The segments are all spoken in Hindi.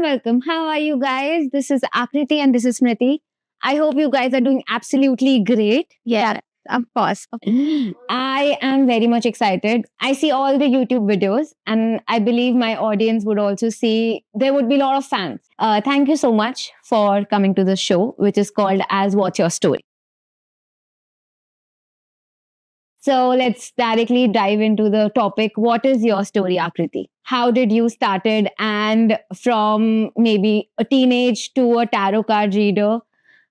welcome. How are you guys? This is Akriti and this is Smriti. I hope you guys are doing absolutely great. Yeah, of course. I am very much excited. I see all the YouTube videos, and I believe my audience would also see there would be a lot of fans. Thank you so much for coming to the show, which is called as What's Your Story. So let's directly dive into the topic. What is your story, Akriti? How did you started and from maybe a teenage to a tarot card reader?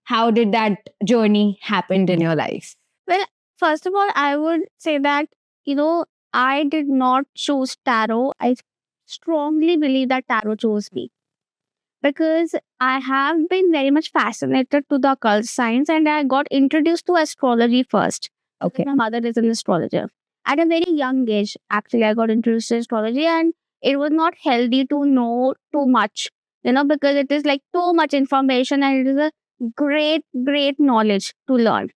How did that journey happen in your life? Well, first of all, I would say that, I did not choose tarot. I strongly believe that tarot chose me because I have been very much fascinated to the occult science and I got introduced to astrology first. Okay. My mother is an astrologer. At a very young age, actually, I got introduced to astrology and it was not healthy to know too much, because it is like too much information and it is a great, great knowledge to learn.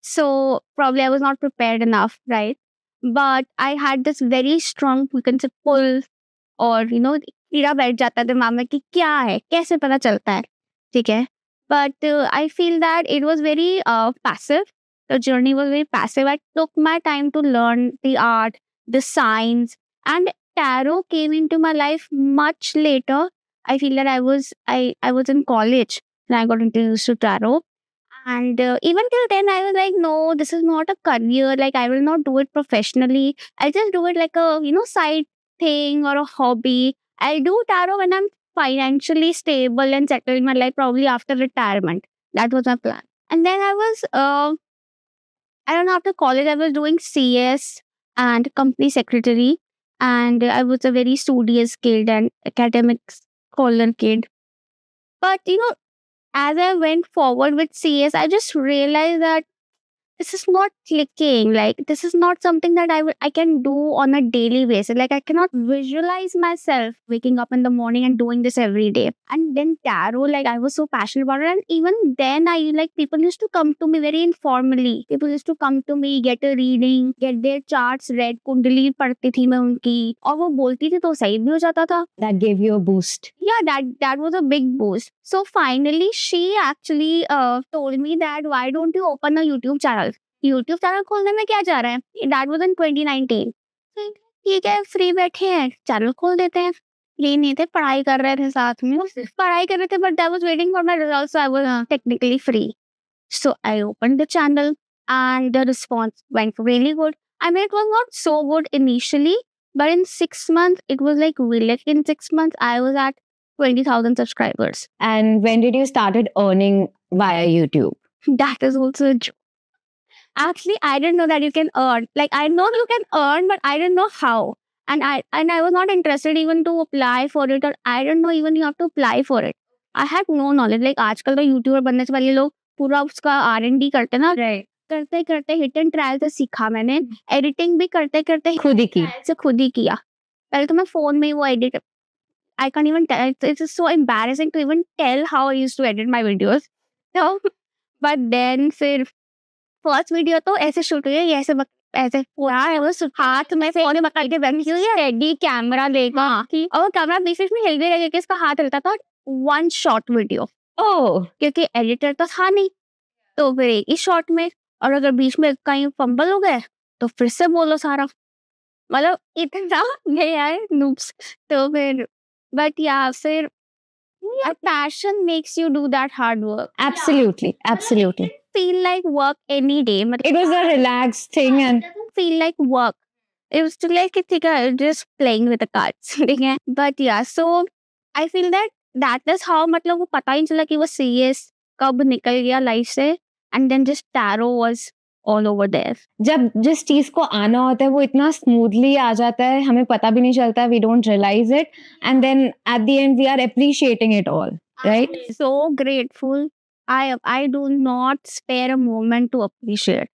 So probably I was not prepared enough, right? But I had this very strong, we can say, pull और कीड़ा बैठ जाता है दिमाग में कि क्या है कैसे पता चलता है ठीक है but I feel that it was very passive the journey was very passive. I took my time to learn the art, the science, and tarot came into my life much later. I feel that I was in college and I got introduced to tarot. And even till then, I was like, no, this is not a career. Like, I will not do it professionally. I'll just do it like a, side thing or a hobby. I'll do tarot when I'm financially stable and settled in my life, probably after retirement. That was my plan. And then I don't know, after college, I was doing CS and company secretary. And I was a very studious kid and academic scholar kid. But, as I went forward with CS, I just realized that this is not clicking. Like, this is not something that I can do on a daily basis. Like, I cannot visualize myself waking up in the morning and doing this every day. And then tarot, like, I was so passionate about it. And even then, people used to come to me very informally. People used to come to me, get a reading, get their charts read, कुंडली पढ़ती थी मैं उनकी और वो बोलती थी तो सही भी हो जाता था. That gave you a boost. Yeah, that was a big boost. So finally, she actually told me that why don't you open a YouTube channel? YouTube channel खोलने में क्या जा रहा है? That was in 2019. ठीक है, फ्री बैठे हैं, चैनल खोल देते हैं. फ्री नहीं थे, पढ़ाई कर रहे थे साथ में. पढ़ाई कर रहे थे, but I was waiting for my results, so I was technically free. So I opened the channel, and the response went really good. I mean, it was not so good initially, but in 6 months, it was like really. Like in 6 months, I was at 20,000 subscribers. And when did you started earning via YouTube? That is also a joke. Actually, I didn't know that you can earn. Like, I know you can earn, but I didn't know how. And I was not interested even to apply for it, or I didn't know even you have to apply for it. I had no knowledge. Like, आजकल तो यूट्यूबर बनने से पहले लोग पूरा उसका R&D करते ना. Right. करते करते हिट एंड ट्रायल से सीखा मैंने. एडिटिंग भी करते करते खुद ही किया. पहले तो मैं फोन में ही वो edit. I can't even tell. It's so embarrassing to even tell how I used to edit my videos. So, but then फिर फर्स्ट वीडियो तो ऐसे शूट हुई है, ये ऐसे ऐसे हाथ में फोन में पकड़ के बैठी हुई है, रेडी कैमरा लेगा और वो कैमरा बीच बीच में हिल भी रहा है, इसका हाथ हिलता था. One shot video. ओह, क्योंकि एडिटर तो था नहीं, तो फिर एक ही शॉट में. और अगर बीच में कहीं फंबल हो गए तो फिर से बोलो सारा. मतलब इतना गया है नूब्स. तो फिर बट या फिर passion makes you do that hard work. absolutely. Feel like work any day. It was a relaxed thing and Feel like work. It was still like just playing with the cards. But yeah, so I feel that is how मतलब वो पता ही नहीं चला कि वो CS कब निकल गया लाइफ से. And then just tarot was all over there. जब जिस चीज को आना होता है वो इतना स्मूथली आ जाता है, हमें पता भी नहीं चलता, we don't realize it, and then at the end we are appreciating it all, right? So grateful. I do not spare a moment to appreciate.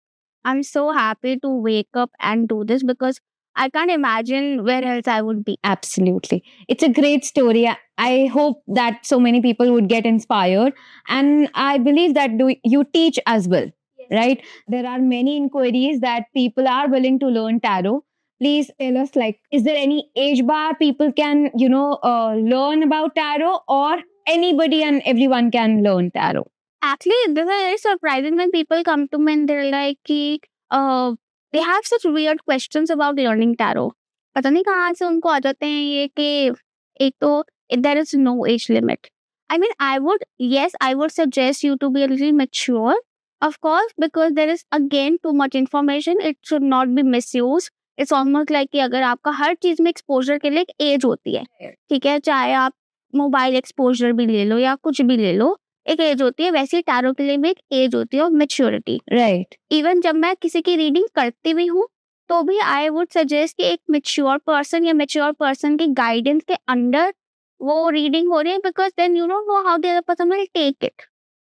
I'm so happy to wake up and do this because I can't imagine where else I would be. Absolutely. It's a great story. I hope that so many people would get inspired. And I believe that you teach as well, right? There are many inquiries that people are willing to learn tarot, Please tell us, like, is there any age bar people can, learn about tarot, or anybody and everyone can learn tarot? Actually, this is very surprising when people come to me and they're like, कि, they have such weird questions about learning tarot. पता नहीं कहाँ से उनको आ जाते हैं ये कि एक तो there is no age limit. I mean, I would suggest you to be a little mature, of course, because there is again too much information. It should not be misused. It's almost like कि अगर आपका हर चीज में एक्सपोजर के लिए एक एज होती है, ठीक है, चाहे आप मोबाइल एक्सपोजर भी ले लो या कुछ भी ले लो, एक एज होती है, वैसे ही टैरो के लिए भी एक एज होती है और मैच्योरिटी. Right. इवन जब मैं किसी की रीडिंग करती भी हूँ तो भी आई वुड सजेस्ट कि एक मैच्योर पर्सन या मैच्योर पर्सन की गाइडेंस के अंडर वो रीडिंग हो रही है, because then you don't know how the other person will take it.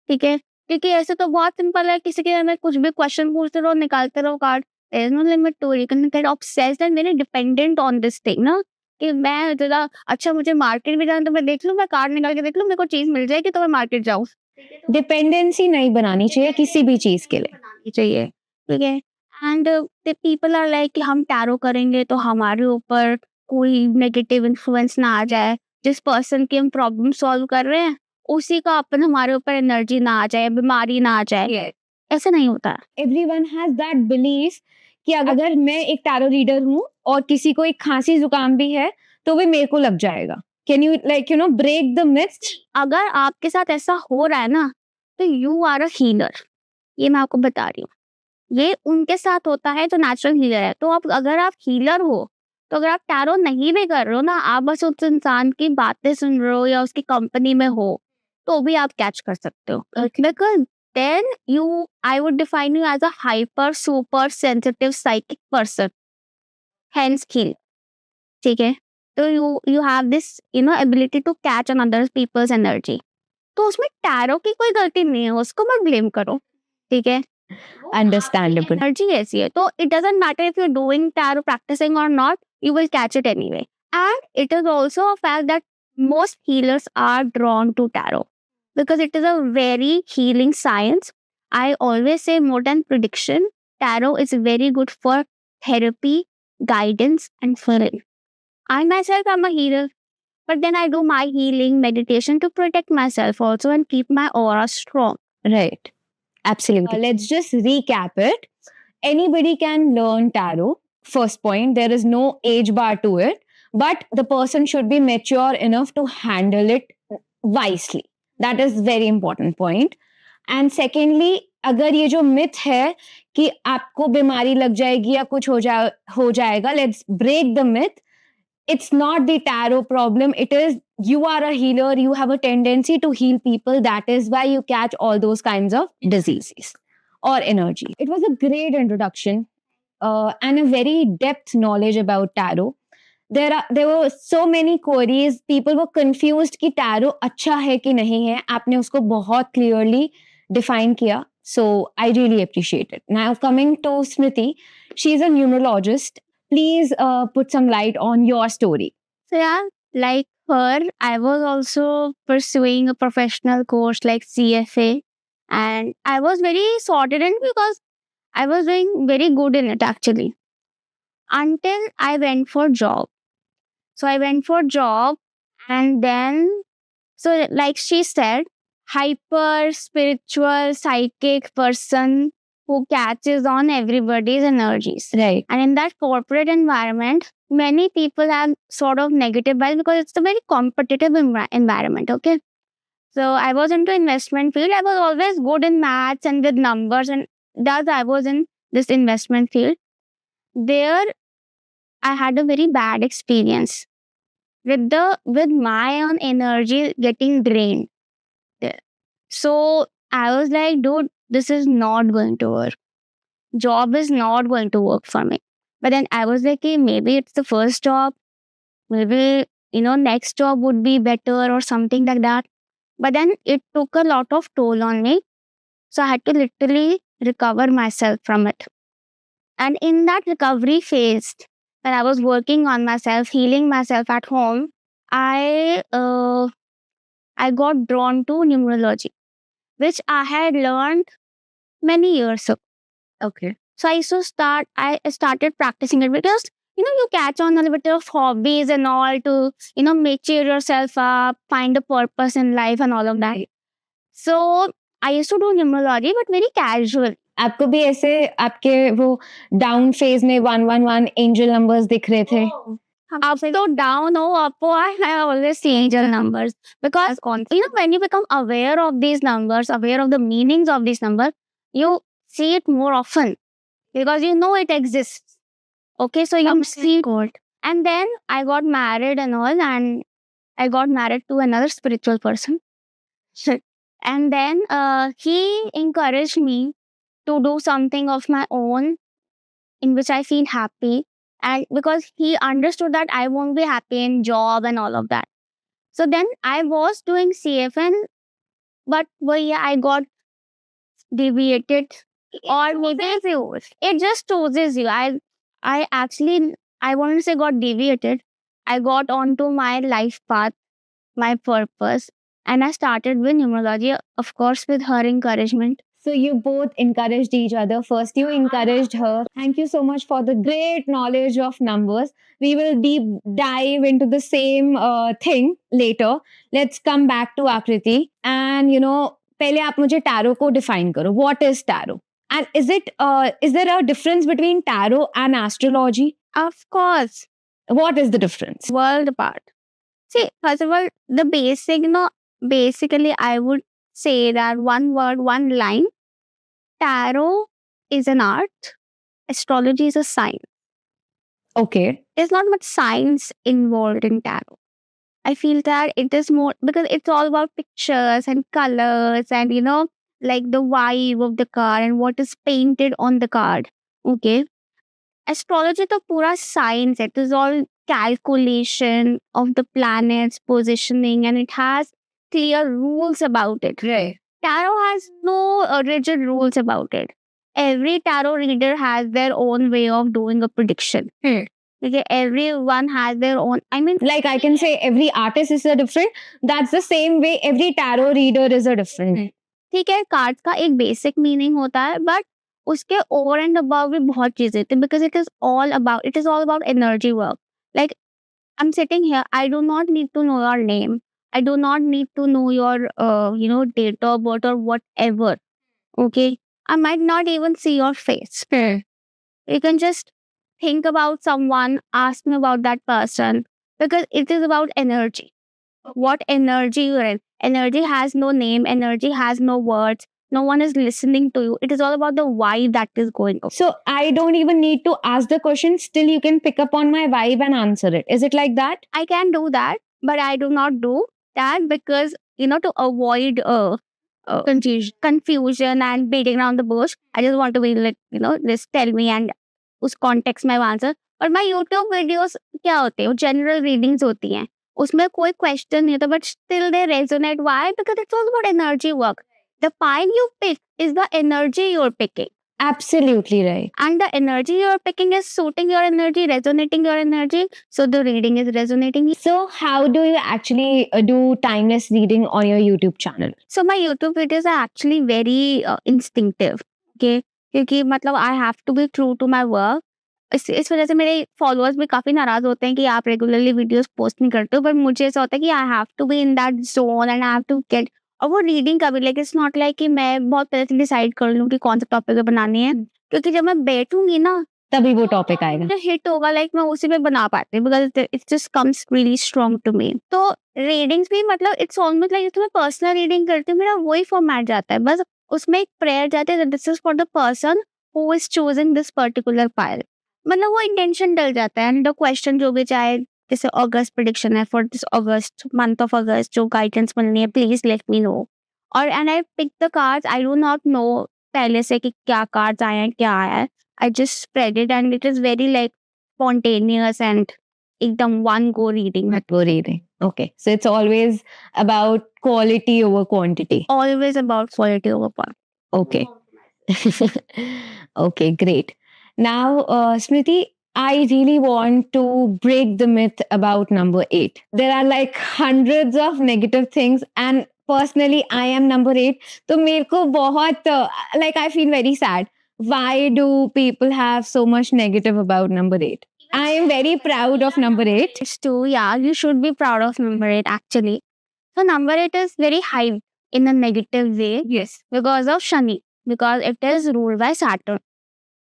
ठीक है, क्योंकि ऐसे तो बहुत सिंपल है, किसी के में कुछ भी क्वेश्चन पूछते रहो, निकालते रहो card. There is no limit to it. You can get obsessed and very dependent on this thing ना, कि मैं ज़रा अच्छा मुझे मार्केट भी जाना तो मैं देख लूँ, मैं कार्ड निकाल के देख लूँ, मेरे को चीज़ मिल जाएगी तो मैं मार्केट जाऊँ. डिपेंडेंसी नहीं बनानी चाहिए किसी भी चीज के लिए. बनानी चाहिए, ठीक है. एंड पीपल आर लाइक कि हम टैरो करेंगे तो हमारे ऊपर कोई नेगेटिव इन्फ्लुएंस ना आ जाए, जिस पर्सन की हम प्रॉब्लम सॉल्व कर रहे हैं उसी का अपन हमारे ऊपर एनर्जी ना आ जाए, बीमारी ना आ जाए. ऐसा नहीं होता. एवरीवन हैज दैट बिलीफ कि अगर मैं एक टैरो रीडर हूँ और किसी को एक खांसी जुकाम भी है तो भी मेरे को लग जाएगा. Can you break the myths? अगर आपके साथ ऐसा हो रहा है ना, तो यू आर अ हीलर. ये मैं आपको बता रही हूँ, ये उनके साथ होता है जो नेचुरल हीलर है. तो अगर आप हीलर हो, तो अगर आप टैरो नहीं भी कर रहे हो ना, आप बस उस इंसान की बातें सुन रहे हो या उसकी कंपनी में हो, तो भी आप कैच कर सकते हो. Because then I would define you as a hyper super sensitive psychic person, hence heal. ठीक है, तो you have this ability to catch on other people's energy. तो उसमें टैरो की कोई गलती नहीं है, उसको मत ब्लेम करो. ठीक है, अंडरस्टैंडेबल. एनर्जी ऐसी है, तो it doesn't matter if you are doing tarot practising और not, you will catch it anyway. And it is also a fact that most healers are drawn to tarot because it is a very healing science. I always say more than prediction, tarot is very good for therapy, guidance, and healing. I myself am a healer, but then I do my healing meditation to protect myself also and keep my aura strong. Right. Absolutely. Let's just recap it. Anybody can learn tarot. First point, there is no age bar to it, but the person should be mature enough to handle it wisely. That is very important point. And secondly, अगर ये जो myth है कि आपको बीमारी लग जाएगी या कुछ हो जाएगा, let's break the myth. It's not the tarot problem. It is you are a healer. You have a tendency to heal people. That is why you catch all those kinds of diseases or energy. It was a great introduction and a very depth knowledge about tarot. There were so many queries. People were confused कि tarot अच्छा है कि नहीं है. आपने उसको बहुत clearly define किया. So I really appreciate it. Now coming to Smriti, she's a numerologist. Please put some light on your story. So yeah, like her, I was also pursuing a professional course like CFA, and I was very sorted in because I was doing very good in it actually, until I went for job. So I went for job, and then, so like she said, hyper spiritual psychic person who catches on everybody's energies. Right. And in that corporate environment, many people have sort of negative vibes because it's a very competitive environment. Okay. So I was into investment field. I was always good in maths and with numbers, and thus I was in this investment field. There, I had a very bad experience with my own energy getting drained. So I was like, dude, this is not going to work. Job is not going to work for me. But then I was like, hey, maybe it's the first job. Maybe, next job would be better or something like that. But then it took a lot of toll on me. So I had to literally recover myself from it. And in that recovery phase, when I was working on myself, healing myself at home, I got drawn to numerology, which I had learned many years ago. Okay. So I started practicing it because you catch on a little bit of hobbies and all to, mature yourself up, find a purpose in life and all of that. So I used to do numerology, but very casual. आपको भी ऐसे आपके वो डाउन फेज में 111 एंजल नंबर्स दिख रहे थे? Up to down or up, I always see angel numbers because when you become aware of these numbers, aware of the meanings of these numbers, you see it more often because you know it exists. Okay, so you see God. And then I got married and all, and I got married to another spiritual person. And then he encouraged me to do something of my own in which I feel happy. And because he understood that I won't be happy in job and all of that. So then I was doing CFN, but yeah, I got deviated. Or maybe it just chooses you. I actually, I won't say got deviated. I got onto my life path, my purpose, and I started with numerology, of course, with her encouragement. So you both encouraged each other. First, you encouraged her. Thank you so much for the great knowledge of numbers. We will deep dive into the same thing later. Let's come back to Akriti. And पहले आप मुझे tarot को define करो. What is tarot? And is there a difference between tarot and astrology? Of course. What is the difference? World apart. See, first of all, the basic, basically, I would say that one word, one line. Tarot is an art. Astrology is a science. Okay. There's not much science involved in tarot. I feel that it is more because it's all about pictures and colors and, like the vibe of the card and what is painted on the card. Okay. Astrology to pura science. It is all calculation of the planets, positioning, and it has clear rules about it. Right. Tarot has no rigid rules about it. Every tarot reader has their own way of doing a prediction. Okay, everyone has their own. I mean, like I can say every artist is a different. That's the same way every tarot reader is a different. ठीक है, कार्ड्स का एक बेसिक मीनिंग होता है, बट उसके ओवर एंड अबव भी बहुत चीजें थी because it is all about energy work. Like I am sitting here, I do not need to know your name. I do not need to know your, date of birth or whatever. Okay. I might not even see your face. You can just think about someone, ask me about that person because it is about energy. What energy you're in. Energy has no name, energy has no words. No one is listening to you. It is all about the vibe that is going on. So I don't even need to ask the question. Still, you can pick up on my vibe and answer it. Is it like that? I can do that, but I do not do that because to avoid confusion and beating around the bush. I just want to be like, just tell me and उस context में आंसर. और my YouTube videos क्या होते हैं, वो general readings होती हैं, उसमें कोई question नहीं होता, but still they resonate. Why? Because it's all about energy work. The pile you pick is the energy you're picking. Absolutely right. And the energy you're picking is suiting your energy, resonating your energy. So the reading is resonating. So how do you actually do timeless reading on your YouTube channel? So my YouTube videos are actually very instinctive. Okay. क्योंकि मतलब I have to be true to my work. इस वजह से मेरे फॉलोअर्स भी काफी नाराज होते हैं कि आप रेगुलरली वीडियोस पोस्ट नहीं करते हो, बट मुझे ऐसा होता है कि I have to be in that zone and I have to get. और वो रीडिंग का भी लाइक इट्स नॉट लाइक कि मैं बहुत पहले से डिसाइड कर लूँ कि कौन सा टॉपिक पे बनानी है, क्योंकि जब मैं बैठूंगी ना तभी वो टॉपिक आएगा, जो हिट होगा, लाइक मैं उसी पे बना पाती हूँ because it just comes really strong to me. तो रीडिंग्स भी मतलब इट्स ऑलमोस्ट लाइक मैं पर्सनल रीडिंग करती हूँ, मेरा वही फॉर्मेट जाता है, बस उसमें एक प्रेयर जाती है, this is for the person who is choosing this particular pile. मतलब वो इंटेंशन डल जाता है एंड द क्वेश्चन जो भी चाहे, जैसे अगस्त प्रेडिक्शन है for this August month of August, जो गाइडेंस मिलनी है प्लीज लेट मी नो. और and I pick the cards, I do not know पहले से कि क्या कार्ड्स आए हैं क्या आया है. I just spread it and it is very like spontaneous and ekdam one go reading. Okay. So it's always about quality over quantity. Always about quality over quantity. Okay. Okay, great. Now, Smriti, I really want to break the myth about number 8. There are like hundreds of negative things and personally I am number 8. So मेरे को बहुत like I feel very sad. Why do people have so much negative about number 8? I am very proud of number 8. It's too, yeah, you should be proud of number 8 actually. So number 8 is very high in a negative way. Yes. Because of Shani. Because it is ruled by Saturn.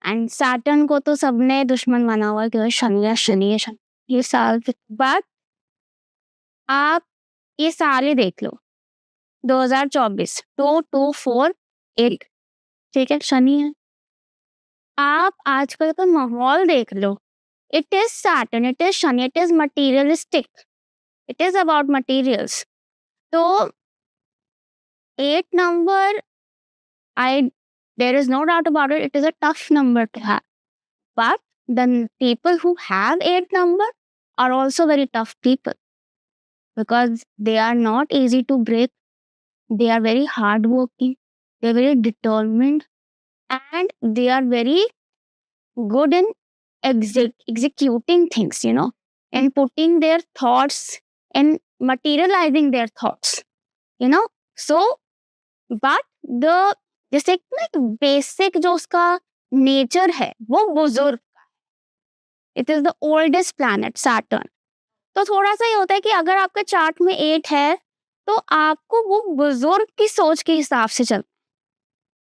And Saturn को तो सबने दुश्मन माना हुआ कि शनि है शनि है शनि ये साल। बट आप ये साल ही देख लो 2024 2248 ठीक है शनि है। आप आजकल का माहौल देख लो it is Saturn it is Shani it is materialistic it is about materials. तो 8 number I there is no doubt about it. It is a tough number to have. But the people who have 8 number are also very tough people because they are not easy to break. They are very hardworking. They are very determined, and they are very good in executing things. You know, and putting their thoughts and materializing their thoughts. You know, so but the जैसे ना बेसिक जो उसका नेचर है वो बुजुर्ग का है। It is the oldest planet Saturn. तो थोड़ा सा ये होता है कि अगर आपके चार्ट में 8 है तो आपको वो बुजुर्ग की सोच के हिसाब से चलना।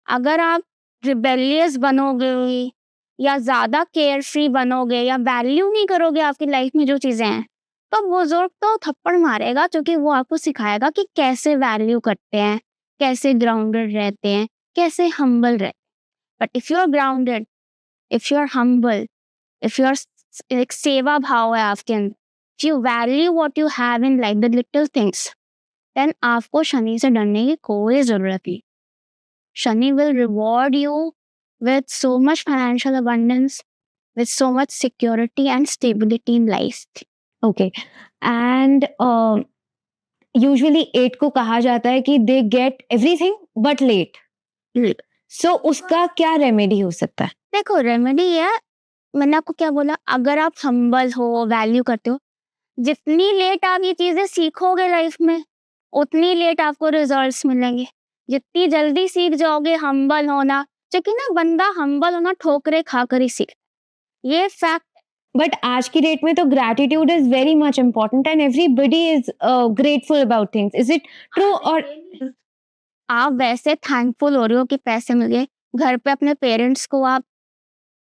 अगर आप रिबेलियस बनोगे या ज्यादा केयर फ्री बनोगे या वैल्यू नहीं करोगे आपकी लाइफ में जो चीजें हैं तो बुजुर्ग तो थप्पड़ मारेगा क्योंकि वो आपको सिखाएगा कि कैसे वैल्यू करते हैं कैसे ग्राउंडेड रहते हैं कैसे हम्बल रहे। But if you are grounded if you are humble if you are एक सेवा भाव है आपके अंदर if you value what you have in life the little things then आपको शनि से डरने की कोई जरूरत नहीं। Shani will reward you with so much financial abundance with so much security and stability in life. Okay. And usually 8 को कहा जाता है कि they get everything but late. So उसका क्या रेमेडी हो सकता है? देखो रेमेडी है मैंने आपको क्या बोला अगर आप हम्बल हो वैल्यू करते हो जितनी लेट आप ये चीजें सीखोगे लाइफ में उतनी लेट आपको रिजल्ट्स मिलेंगे। जितनी जल्दी सीख जाओगे हम्बल होना क्योंकि ना बंदा हम्बल होना ठोकरे खाकर ही सीखता ये फैक्ट। बट आज की डेट में तो gratitude is very much important and everybody is grateful about things. Is it true? और आप वैसे थैंकफुल हो रहे हो कि पैसे मिल गए घर पे अपने पेरेंट्स को आप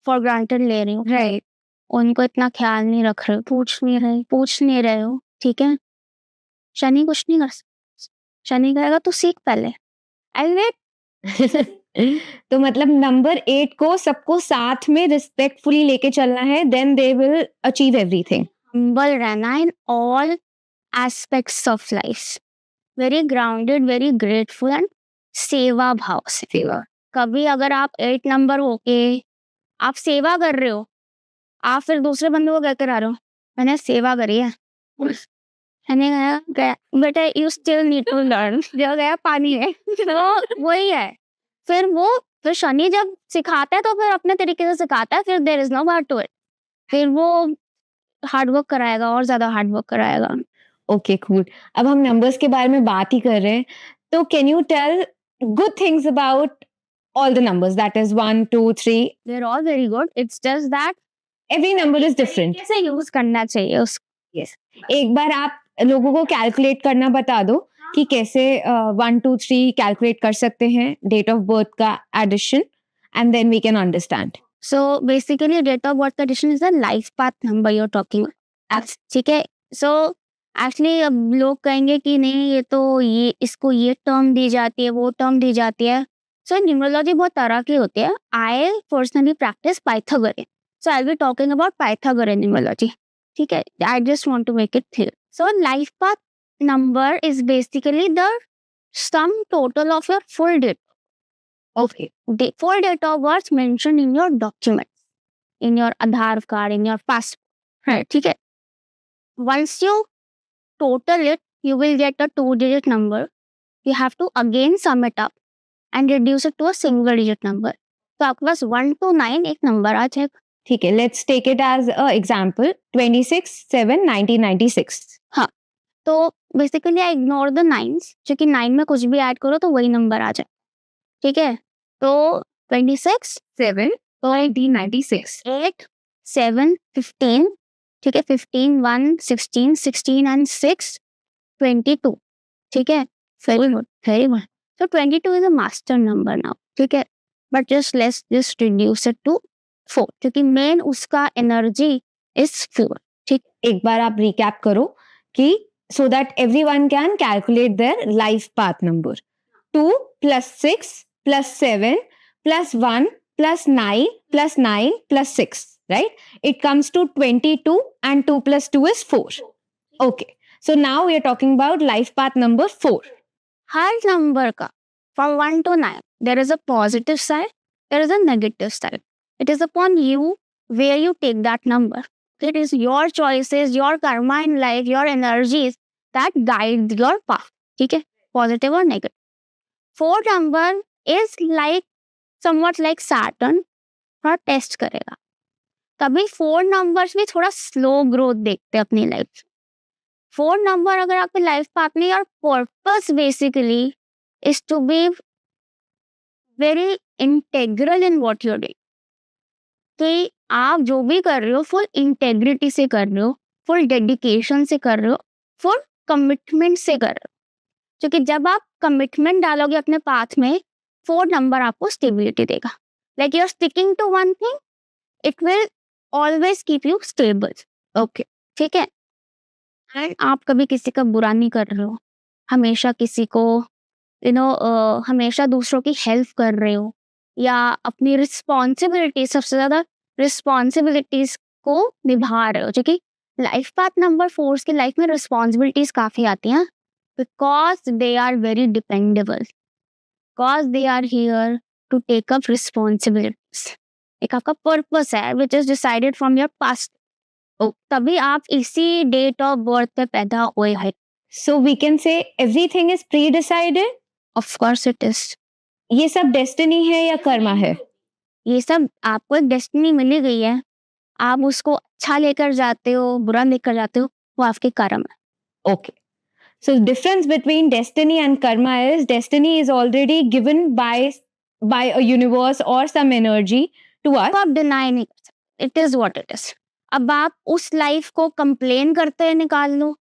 फॉर ग्रांटेड ले रहे हो राइट उनको इतना ख्याल नहीं रख रहे हो पूछ नहीं रहे हो ठीक है। शनि कुछ नहीं कर सकता शनि कहेगा तू सीख पहले आई वेट। तो मतलब नंबर 8 को सबको साथ में रिस्पेक्टफुली लेके चलना है then they will achieve everything. Humble रहना in all aspects of life very grounded very grateful and सेवा भाव से। सेवा कभी अगर आप 8 नंबर होके आप सेवा कर रहे हो आप फिर दूसरे बंदे को कहकर आ रहे हो मैंने सेवा करी है मैंने गया बेटा you still need to learn जो गया पानी है तो वही है। फिर शनि जब सिखाता है तो फिर अपने तरीके से सिखाता है फिर there is no back to it फिर वो हार्ड वर्क कराएगा और ज्यादा हार्ड वर्क कराएगा। Okay cool. अब हम नंबर्स के बारे में बात ही कर रहे हैं तो can you tell good things about all the numbers that is 1 2 3 they're all very good it's just that every number is different कैसे यूज करना चाहिए उसको। yes एक बार आप लोगों को कैलकुलेट करना बता दो कि कैसे 1 2 3 कैलकुलेट कर सकते हैं डेट ऑफ बर्थ का addition and then we can understand. So basically date of birth का addition is the life path number you are talking ठीक है। सो एक्चुअली अब लोग कहेंगे कि नहीं ये तो ये इसको ये टर्म दी जाती है वो टर्म दी जाती है। सो न्यूमरोलॉजी बहुत तरह की होती है I personally practice Pythagorean so I will be talking about Pythagorean numerology ठीक है। I just want to make it clear. So life path number is basically the sum total of your full date. Okay. The full date of birth mentioned in your documents, in your Aadhaar card, in your passport. Right. ठीक है. Once you total it, you will get a 2-digit number. You have to again sum it up and reduce it to a single digit number. तो आपके पास 1 to 9 एक नंबर आ जाएगा। ठीक है let's take it as a example 26/7/1996। हाँ तो basically I ignore the 9s क्योंकि 9 में कुछ भी ऐड करो तो वही नंबर आ जाए ठीक है। तो 26/7/1996 8 7, 15, ठीक है, 15, 1, 16, 16 and 6, 22, ठीक है, very good, very good. So 22 is a master number now, ठीक है, but let's just reduce it to 4, क्योंकि main उसका energy is 4, ठीक. एक बार आप recap करो कि so that everyone can calculate their life path number. 2 plus 6 plus 7 plus 1 plus 9 plus 9 plus 6, right? It comes to 22 and 2 plus 2 is 4. Okay. So now we are talking about life path number 4. Her number का from 1 to 9 there is a positive side, there is a negative side. It is upon you where you take that number. It is your choices, your karma in life, your energies that guide your path, ठीक है, positive or negative. 4 number is like somewhat like Saturn, थोड़ा टेस्ट करेगा. तभी 4 नंबर्स भी थोड़ा स्लो ग्रोथ देखते हैं अपनी लाइफ. 4 नंबर अगर आपके लाइफ पाथ में, your purpose basically is to be very integral in what you are doing, कि आप जो भी कर रहे हो फुल इंटेग्रिटी से कर रहे हो, फुल डेडिकेशन से कर रहे हो, फुल कमिटमेंट से कर रहे हो. क्योंकि जब आप कमिटमेंट डालोगे अपने पाथ में, 4 नंबर आपको स्टेबिलिटी देगा. Like you are sticking to one thing, it will always keep you stable. Okay, ठीक है. एंड आप कभी किसी का बुरा नहीं कर रहे हो, हमेशा किसी को हमेशा दूसरों की हेल्प कर रहे हो, या अपनी रिस्पॉन्सिबिलिटी, सबसे ज़्यादा रिस्पॉन्सिबिलिटीज को निभा रहे हो. क्योंकि लाइफ पाथ नंबर 4 की लाइफ में रिस्पॉन्सिबिलिटीज काफ़ी आती हैं, because they are very dependable, because they are here to take up responsibilities. एक आपका पर्पस है which is decided from your past. तभी आप इसी डेट ऑफ बर्थ पे पैदा हुए हैं. So we can say everything is pre-decided. Of course it is. ये सब डेस्टिनी है या कर्मा है? ये सब आपको एक डेस्टिनी मिली गई है, आप उसको अच्छा लेकर जाते हो, बुरा लेकर जाते हो, वो आपके कर्म है. Okay. So the difference between destiny and karma is destiny is already given by a universe or some energy to us. तो आप डिनाई नहीं कर सकते, it is what it is. अब आप उस लाइफ को कंप्लेन करते हुए निकाल लो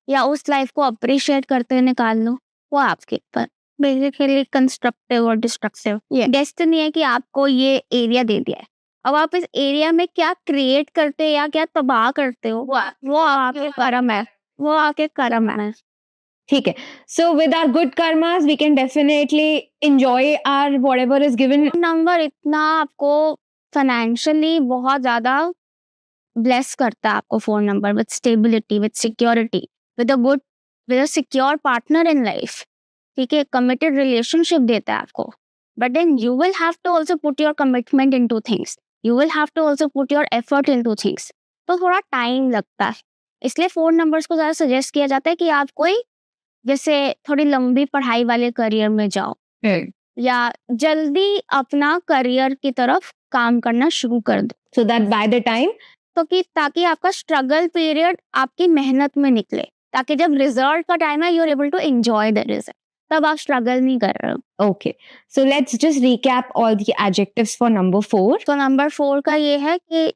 या उस लाइफ को अप्रिशिएट करते हुए निकाल लो, वो आपके ऊपर. बेसिकली कंस्ट्रक्टिव और डिस्ट्रक्टिव डेस्टिनी है कि आपको ये एरिया दे दिया है, अब आप इस एरिया में क्या क्रिएट करते या क्या तबाह करते हो, वो आपके कर्म है, वो आपके कर्म है. ठीक है. So with our good karmas, we can definitely enjoy our whatever is given. Number इतना आपको फाइनेंशियली बहुत ज्यादा ब्लेस करता है आपको. 4 number with stability, with security, with a secure partner in life, ठीक है, कमिटेड रिलेशनशिप देता है आपको. But then you will have to also put your commitment into things, you will have to also put your effort into things. तो थोड़ा टाइम लगता है, इसलिए 4 नंबर्स को ज़्यादा सजेस्ट किया जाता है कि आप कोई जैसे थोड़ी लंबी पढ़ाई वाले करियर में जाओ, या जल्दी अपना करियर की तरफ काम करना शुरू कर दो. So that by the time, तो कि ताकि आपका स्ट्रगल पीरियड आपकी मेहनत में निकले, ताकि जब रिजल्ट का टाइम है you are able to enjoy the result, तब आप स्ट्रगल नहीं कर रहे हो. okay. So let's just recap all the adjectives for number 4. तो नंबर 4 का ये है कि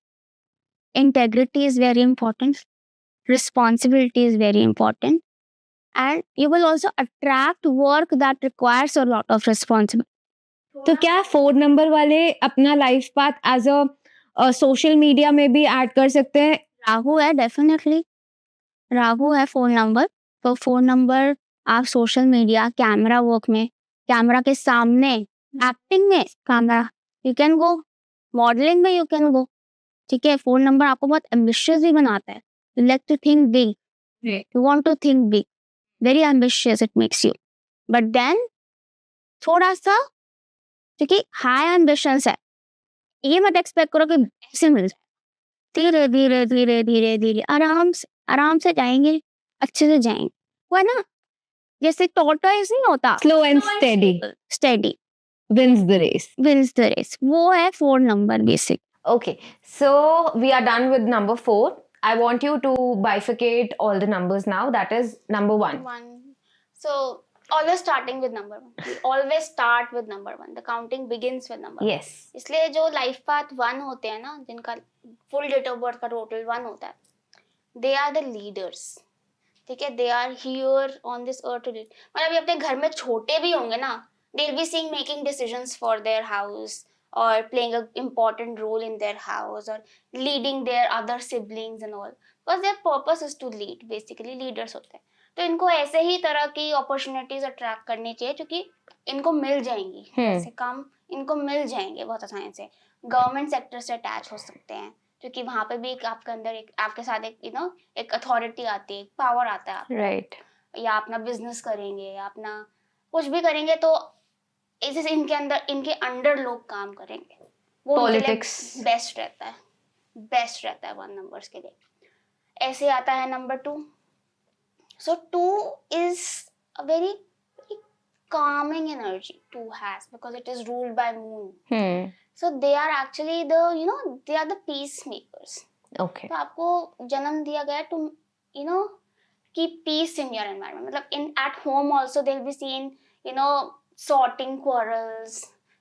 integrity is very important, responsibility is very important, and you will also attract work that requires a lot of responsibility. तो क्या 4 नंबर वाले अपना life path as a social media में भी ऐड कर सकते हैं? राहु है, डेफिनेटली राहु है 4 नंबर. तो 4 नंबर आप सोशल मीडिया, कैमरा वर्क में, कैमरा के सामने, एक्टिंग में, camera you can go, modelling में यू कैन गो, ठीक है. 4 नंबर आपको बहुत एम्बिशियस भी बनाता है. You like to think big, you want to think big, very ambitious it makes you. But then थोड़ा सा, क्योंकि हाई एम्बिशंस है, ये मत एक्सपेक्ट करो कि ऐसे मिल जाए. धीरे धीरे धीरे धीरे धीरे आराम से जाएंगे, अच्छे से जाएंगे. वो है ना, जैसे टॉर्टोइज नहीं होता, Slow and steady steady wins the race. Wins the race, वो है 4 number basic. Okay, so we are done with number 4. I want you to bifurcate all the numbers now. That is number 1. So always starting with number one. We always start with number one. The counting begins with number one. Yes. इसलिए जो लाइफ पाथ 1 होते हैं ना, जिनका फुल डेट ऑफ बर्थ का टोटल 1 होता है, दे आर द लीडर्स. ठीक है, they are here on this earth to lead. मतलब ये अपने घर में छोटे भी होंगे ना, they will be seeing making decisions for their house or playing an important role in their house or leading their other siblings and all, because their purpose is to lead. Basically leaders होते हैं. तो इनको ऐसे ही तरह की अपॉर्चुनिटीज अट्रैक्ट करनी चाहिए, क्योंकि इनको मिल जाएंगी. ऐसे काम इनको मिल जाएंगे बहुत आसानी से. गवर्नमेंट सेक्टर से अटैच हो सकते हैं, क्योंकि वहां पे भी एक आपके अंदर एक आपके साथ एक एक अथॉरिटी आती है, एक पावर आता है. राइट. या अपना बिजनेस करेंगे या अपना कुछ भी करेंगे तो ऐसे इनके अंडर लोग काम करेंगे. वो पॉलिटिक्स बेस्ट रहता है 1 नंबर्स के लिए. ऐसे आता है number 2. So 2 is a very calming energy 2 has, because it is ruled by moon. So they are actually they are the peacemakers. Okay. तो आपको जन्म दिया गया to keep peace in your environment. मतलब at home also they'll be seen sorting quarrels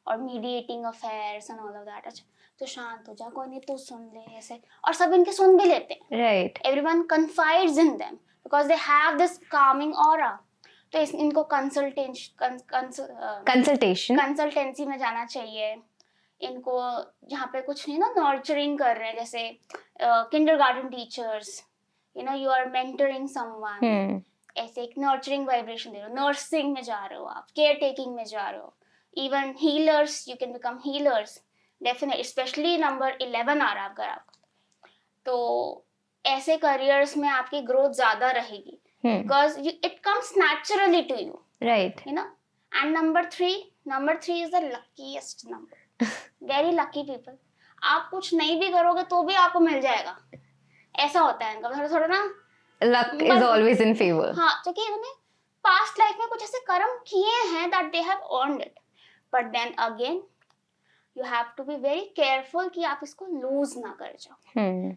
or mediating affairs and all of that. अच्छा तो शांत हो जा, कोई नहीं तू सुन ले, ऐसे. और सब इनके सुन भी लेते हैं. Right. Everyone confides in them because they have this calming aura. तो इनको कंसल्टेंसी में जाना चाहिए. इनको जहाँ पे कुछ नर्चरिंग कर रहे हैं, जैसे kindergarten teachers, you are mentoring someone. ऐसे एक नर्चरिंग वाइब्रेशन दे रहे हो. नर्सिंग में जा रहे हो आप, केयर टेकिंग में जा रहे हो. Even healers, you can become healers definitely. Specially number 11 आ रहा है अगर आपका, तो ऐसे करियर्स में आपकी ग्रोथ ज्यादा रहेगी, because it comes naturally to you. Right. And number 3 is the luckiest number. Very lucky people. आप कुछ नहीं भी करोगे तो भी आपको मिल जाएगा. ऐसा होता है इनका थोड़ा ना, luck is always in favor. हाँ, क्योंकि इन्होंने पास्ट लाइफ में कुछ ऐसे कर्म किए हैं that they have earned it. But then again, you have to be very careful कि आप इसको lose ना कर जाओ.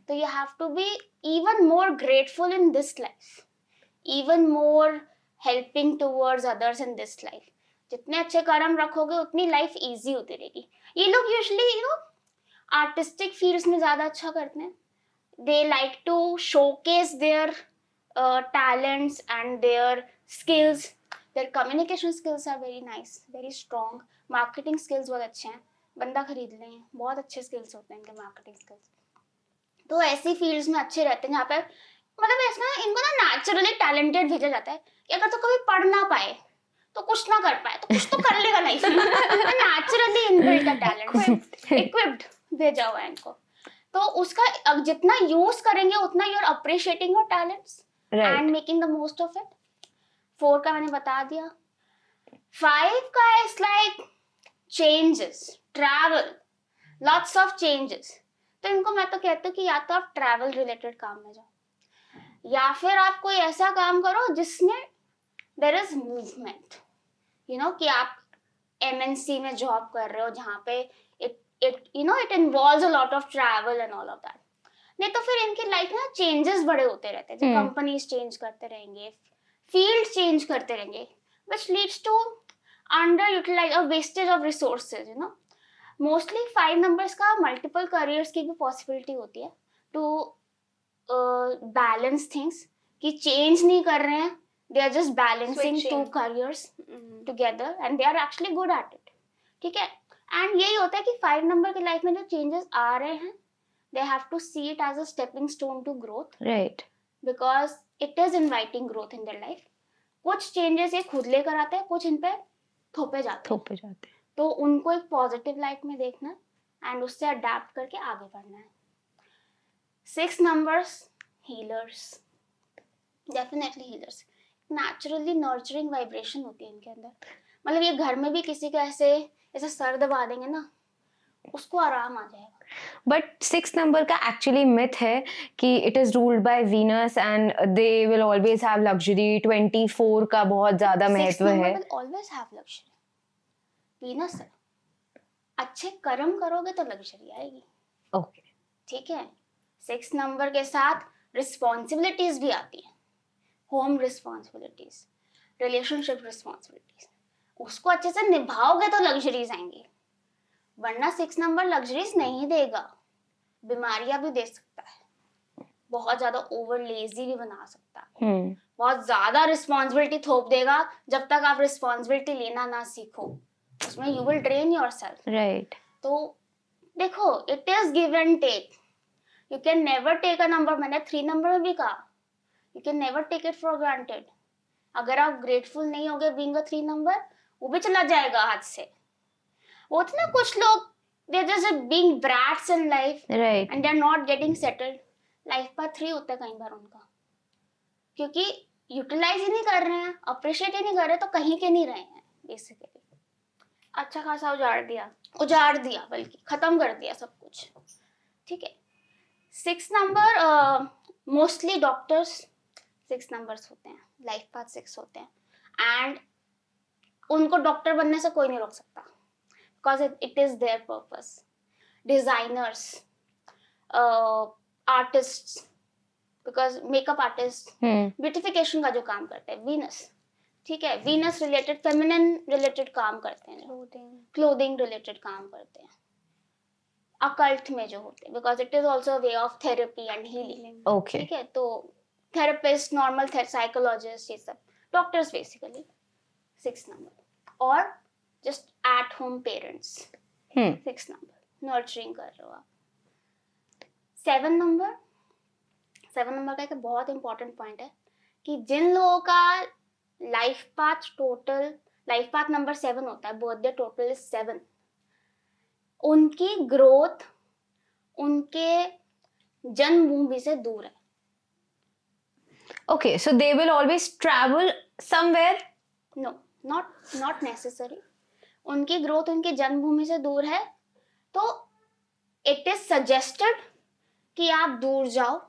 तो you have to be even more grateful in this life, even more helping towards others in this life. जितने अच्छे कर्म रखोगे उतनी लाइफ इजी होती रहेगी. ये लोग यूजुअली आर्टिस्टिक फील्ड्स में ज्यादा अच्छा करते हैं. They like to showcase their talents and their skills. Their communication skills are very nice, very strong. Marketing skills बहुत अच्छे हैं. बंदा खरीद लें, बहुत अच्छे skills होते हैं इनके marketing skills. तो ऐसी फील्ड्स में अच्छे रहते हैं जहाँ पे मतलब ऐसा इनको ना नेचुरली टैलेंटेड भेजा जाता है कि अगर तो कभी पढ़ ना पाए तो कुछ ना कर पाए तो कुछ तो कर लेगा लाइफ में. नेचुरली इनबिल्ट का टैलेंट, इक्विप्ड भेजा हुआ है इनको. तो उसका जितना यूज करेंगे उतना you are appreciating your talents and making the most of it. 4 का मैंने बता दिया. 5 का is like changes, travel, lots of changes. तो इनको मैं तो कहती हूँ कि या तो आप ट्रैवल रिलेटेड काम में जाओ, या फिर आप कोई ऐसा काम करो जिसमें देयर इज मूवमेंट. कि आप MNC में जॉब कर रहे हो जहाँ पे it involves a lot of travel and all of that. नहीं तो फिर इनकी लाइफ में चेंजेस बड़े होते रहते हैं. कंपनीज चेंज करते रहेंगे, फील्ड चेंज करते रहेंगे, which leads to underutilized or wastage of resources. Mostly 5 numbers का मल्टीपल करियर्स की भी पॉसिबिलिटी होती है टू बैलेंस थिंग्स, कि चेंज नहीं कर रहे हैं, they are just balancing 2 careers together and they are actually good at it. ठीक है. एंड यही होता है कि 5 नंबर की लाइफ में जो चेंजेस आ रहे हैं, they have to see it as a stepping stone to growth. Right. Because it is inviting growth in their life. कुछ चेंजेस ये खुद लेकर आते हैं, कुछ इन पे थोपे जाते हैं. तो उनको एक पॉजिटिव लाइट में देखना एंड उससे अडेप्ट करके आगे बढ़ना है. 6 numbers, healers, definitely healers. Naturally nurturing vibration होती है इनके अंदर. मतलब ये घर में भी किसी का ऐसा सर दबा देंगे ना, उसको आराम आ जाएगा. बट 6 नंबर का एक्चुअली मिथ है कि it is ruled by Venus and they will always have luxury. 24 का बहुत ज्यादा महत्व है. Always have luxury. वीनस है. अच्छे कर्म करोगे तो लग्जरी आएगी. ओके. ठीक है. 6 नंबर के साथ रिस्पॉन्सिबिलिटीज भी आती हैं, होम रिस्पॉन्सिबिलिटीज. रिलेशनशिप रिस्पॉन्सिबिलिटीज, उसको अच्छे से निभाओगे तो लग्जरीज आएंगी, वरना 6 नंबर लग्जरीज नहीं देगा, बीमारियां भी दे सकता है, बहुत ज्यादा ओवर लेजी भी बना सकता है, बहुत ज्यादा रिस्पॉन्सिबिलिटी थोप देगा, जब तक आप रिस्पॉन्सिबिलिटी लेना ना सीखो उसमें you will drain yourself. Right. तो देखो, it is give and take, you can never take a number, मैंने 3 नंबर में भी कहा, you can never take it for granted. अगर आप ग्रेटफुल नहीं होगे बीइंग अ 3 नंबर, वो भी चला जाएगा हाथ से। वो थे ना कुछ लोग, they are just being brats in life, right. and they are not getting settled, life path 3 होता है कई बार उनका, क्योंकि यूटिलाइज ही नहीं कर रहे हैं, अप्रिशिएट ही नहीं कर रहे, तो कहीं के नहीं रहे हैं बेसिकली। अच्छा खासा उजाड़ दिया बल्कि खत्म कर दिया सब कुछ, ठीक है। 6 नंबर मोस्टली डॉक्टर्स 6 नंबर्स होते हैं, लाइफ पाथ 6 होते हैं, एंड उनको डॉक्टर बनने से कोई नहीं रोक सकता, because it is there purpose. Designers, artist, because makeup artist beautification का जो काम करते हैं, वीनस, ठीक है, वीनस रिलेटेड, फेमिनिन रिलेटेड काम करते हैं, क्लोथिंग रिलेटेड काम करते हैं, अकल्ट में जो होते हैं, because it is also way of therapy and healing. Okay. ठीक है, तो थेरेपिस्ट, नॉर्मल साइकोलॉजिस्ट, ये सब डॉक्टर्स बेसिकली 6 नंबर, और just at home parents 6 number, nurturing कर रहे हो आप। 7 नंबर का एक बहुत इंपॉर्टेंट पॉइंट है कि जिन लोगों का लाइफ पाथ नंबर 7 होता है, बर्थडे टोटल इज 7, उनकी ग्रोथ उनके जन्मभूमि से दूर है। Okay, so they will always travel somewhere? No, not necessary. उनकी ग्रोथ उनकी जन्मभूमि से दूर है, तो इट इज सजेस्टेड कि आप दूर जाओ।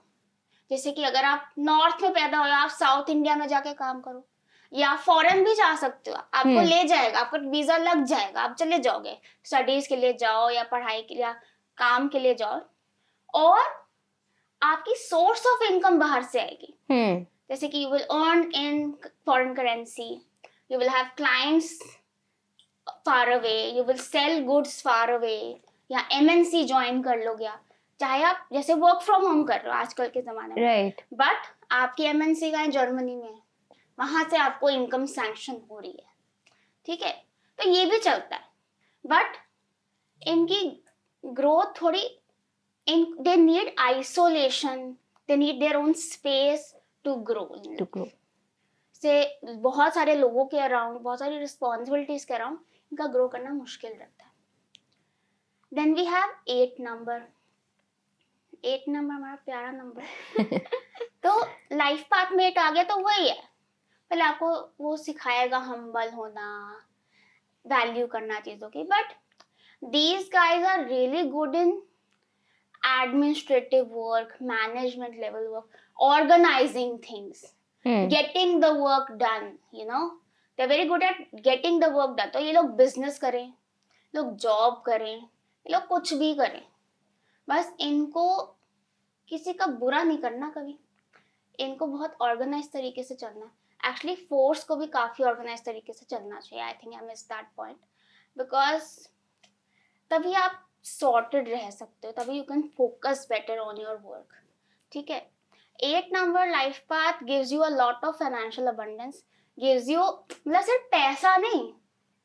जैसे कि अगर आप नॉर्थ में पैदा हो, आप साउथ इंडिया में जाके काम करो, या फॉरेन भी जा सकते हो, आपको ले जाएगा, आपका वीजा लग जाएगा, आप चले जाओगे, स्टडीज के लिए जाओ या पढ़ाई के लिए या काम के लिए जाओ, और आपकी सोर्स ऑफ इनकम बाहर से आएगी। जैसे कि you will earn in foreign currency, you will have clients far away, you will sell goods far away, या एमएनसी ज्वाइन कर लोगे आप, चाहे आप जैसे वर्क फ्रॉम होम कर रहे हो आजकल के जमाने में, राइट। बट आपकी एमएनसी का है जर्मनी में, वहां से आपको इनकम सैंक्शन हो रही है, ठीक है, तो ये भी चलता है। बट इनकी ग्रोथ थोड़ी, they need isolation, they need their own space to grow. से बहुत सारे लोगों के अराउंड, बहुत सारी रिस्पॉन्सिबिलिटीज के अराउंड इनका ग्रो करना मुश्किल रहता है। देन वी हैव 8 नंबर हमारा प्यारा नंबर। तो लाइफ पाथ में 8 आ गया तो वही है, पहले आपको वो सिखाएगा हम्बल होना, वैल्यू करना चीजों की, but these guys are really good in administrative work, management level work, organizing things, getting the work done, you know, they are very good at getting the work done. तो ये लोग बिजनेस करें, लोग जॉब करें, ये लोग कुछ भी करें, बस इनको किसी का बुरा नहीं करना कभी, इनको बहुत ऑर्गेनाइज तरीके से चलना है। एक्चुअली फोर्स को भी काफी ऑर्गेनाइज तरीके से चलना चाहिए। I think I miss that point, because तभी आप सॉर्टेड रह सकते हो, तभी you can focus better on your work, ठीक है। 8 number life path gives you a lot of financial abundance, gives you, मतलब सिर्फ पैसा नहीं,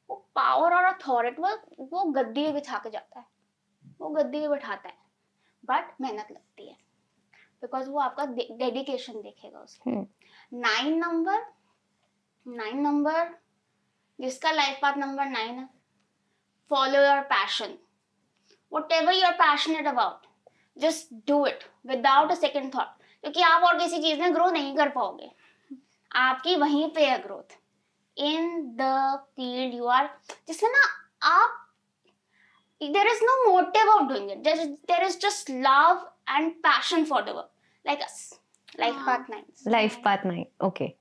वो पावर और अथॉरिटी, वो गद्दी पे बिठा के जाता है, वो गद्दी पे बैठाता है, बट मेहनत लगती है, बिकॉज वो आपका डेडिकेशन देखेगा उसमें। 9 नंबर जिसका लाइफ पाथ नंबर 9 है, follow your passion, whatever you're passionate about, just do it without a second thought, क्योंकि आप और किसी चीज में ग्रो नहीं कर पाओगे, आपकी वहीं पे है growth, in the field you are, जिसमें ना आप, there is no motive of doing it, there is just love and passion for the work, like us, life path 9, life path 9, okay.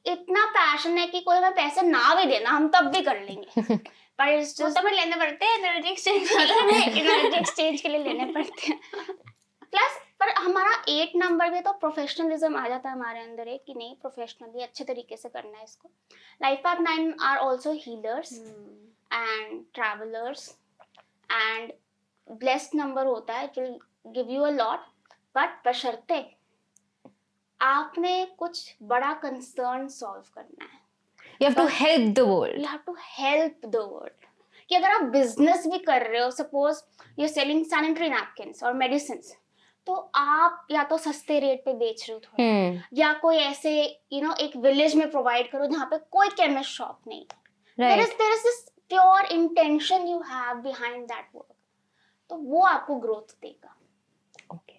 इतना पैशन है कि कोई हमें पैसे ना भी देना हम तब भी कर लेंगे, पर वो तो हमें लेने पड़ते हैं, एनर्जी एक्सचेंज के लिए लेने पड़ते हैं। प्लस पर हमारा 8 नंबर में तो प्रोफेशनलिज्म आ जाता है हमारे अंदर एक कि नहीं प्रोफेशनली अच्छे तरीके से करना है इसको. Life path 9 are also healers and travellers and blessed number होता है, it will give you a lot, but बशर्ते आपने कुछ बड़ा कंसर्न सॉल्व करना है. You have to help the world. You have to help the world. कि अगर आप बिजनेस भी कर रहे हो, suppose you are selling sanitary napkins और मेडिसिन, तो आप या तो सस्ते रेट पे बेच रहे हो थोड़ा, या कोई ऐसे एक विलेज में प्रोवाइड करो जहाँ पे कोई केमिस्ट शॉप नहीं है. Right. there is this pure intention you have behind that work. तो वो आपको ग्रोथ देगा. Okay.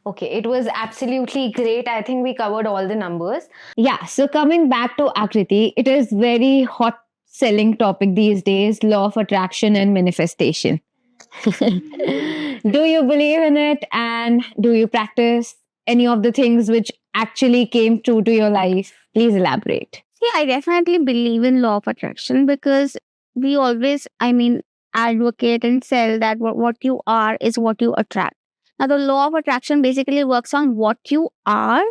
Okay, it was absolutely great. I think we covered all the numbers. Yeah, so coming back to Akriti, it is very hot selling topic these days, law of attraction and manifestation. Do you believe in it, and do you practice any of the things which actually came true to your life? Please elaborate. See, I definitely believe in law of attraction because we always, advocate and sell that what you are is what you attract. Now, the law of attraction basically works on what you are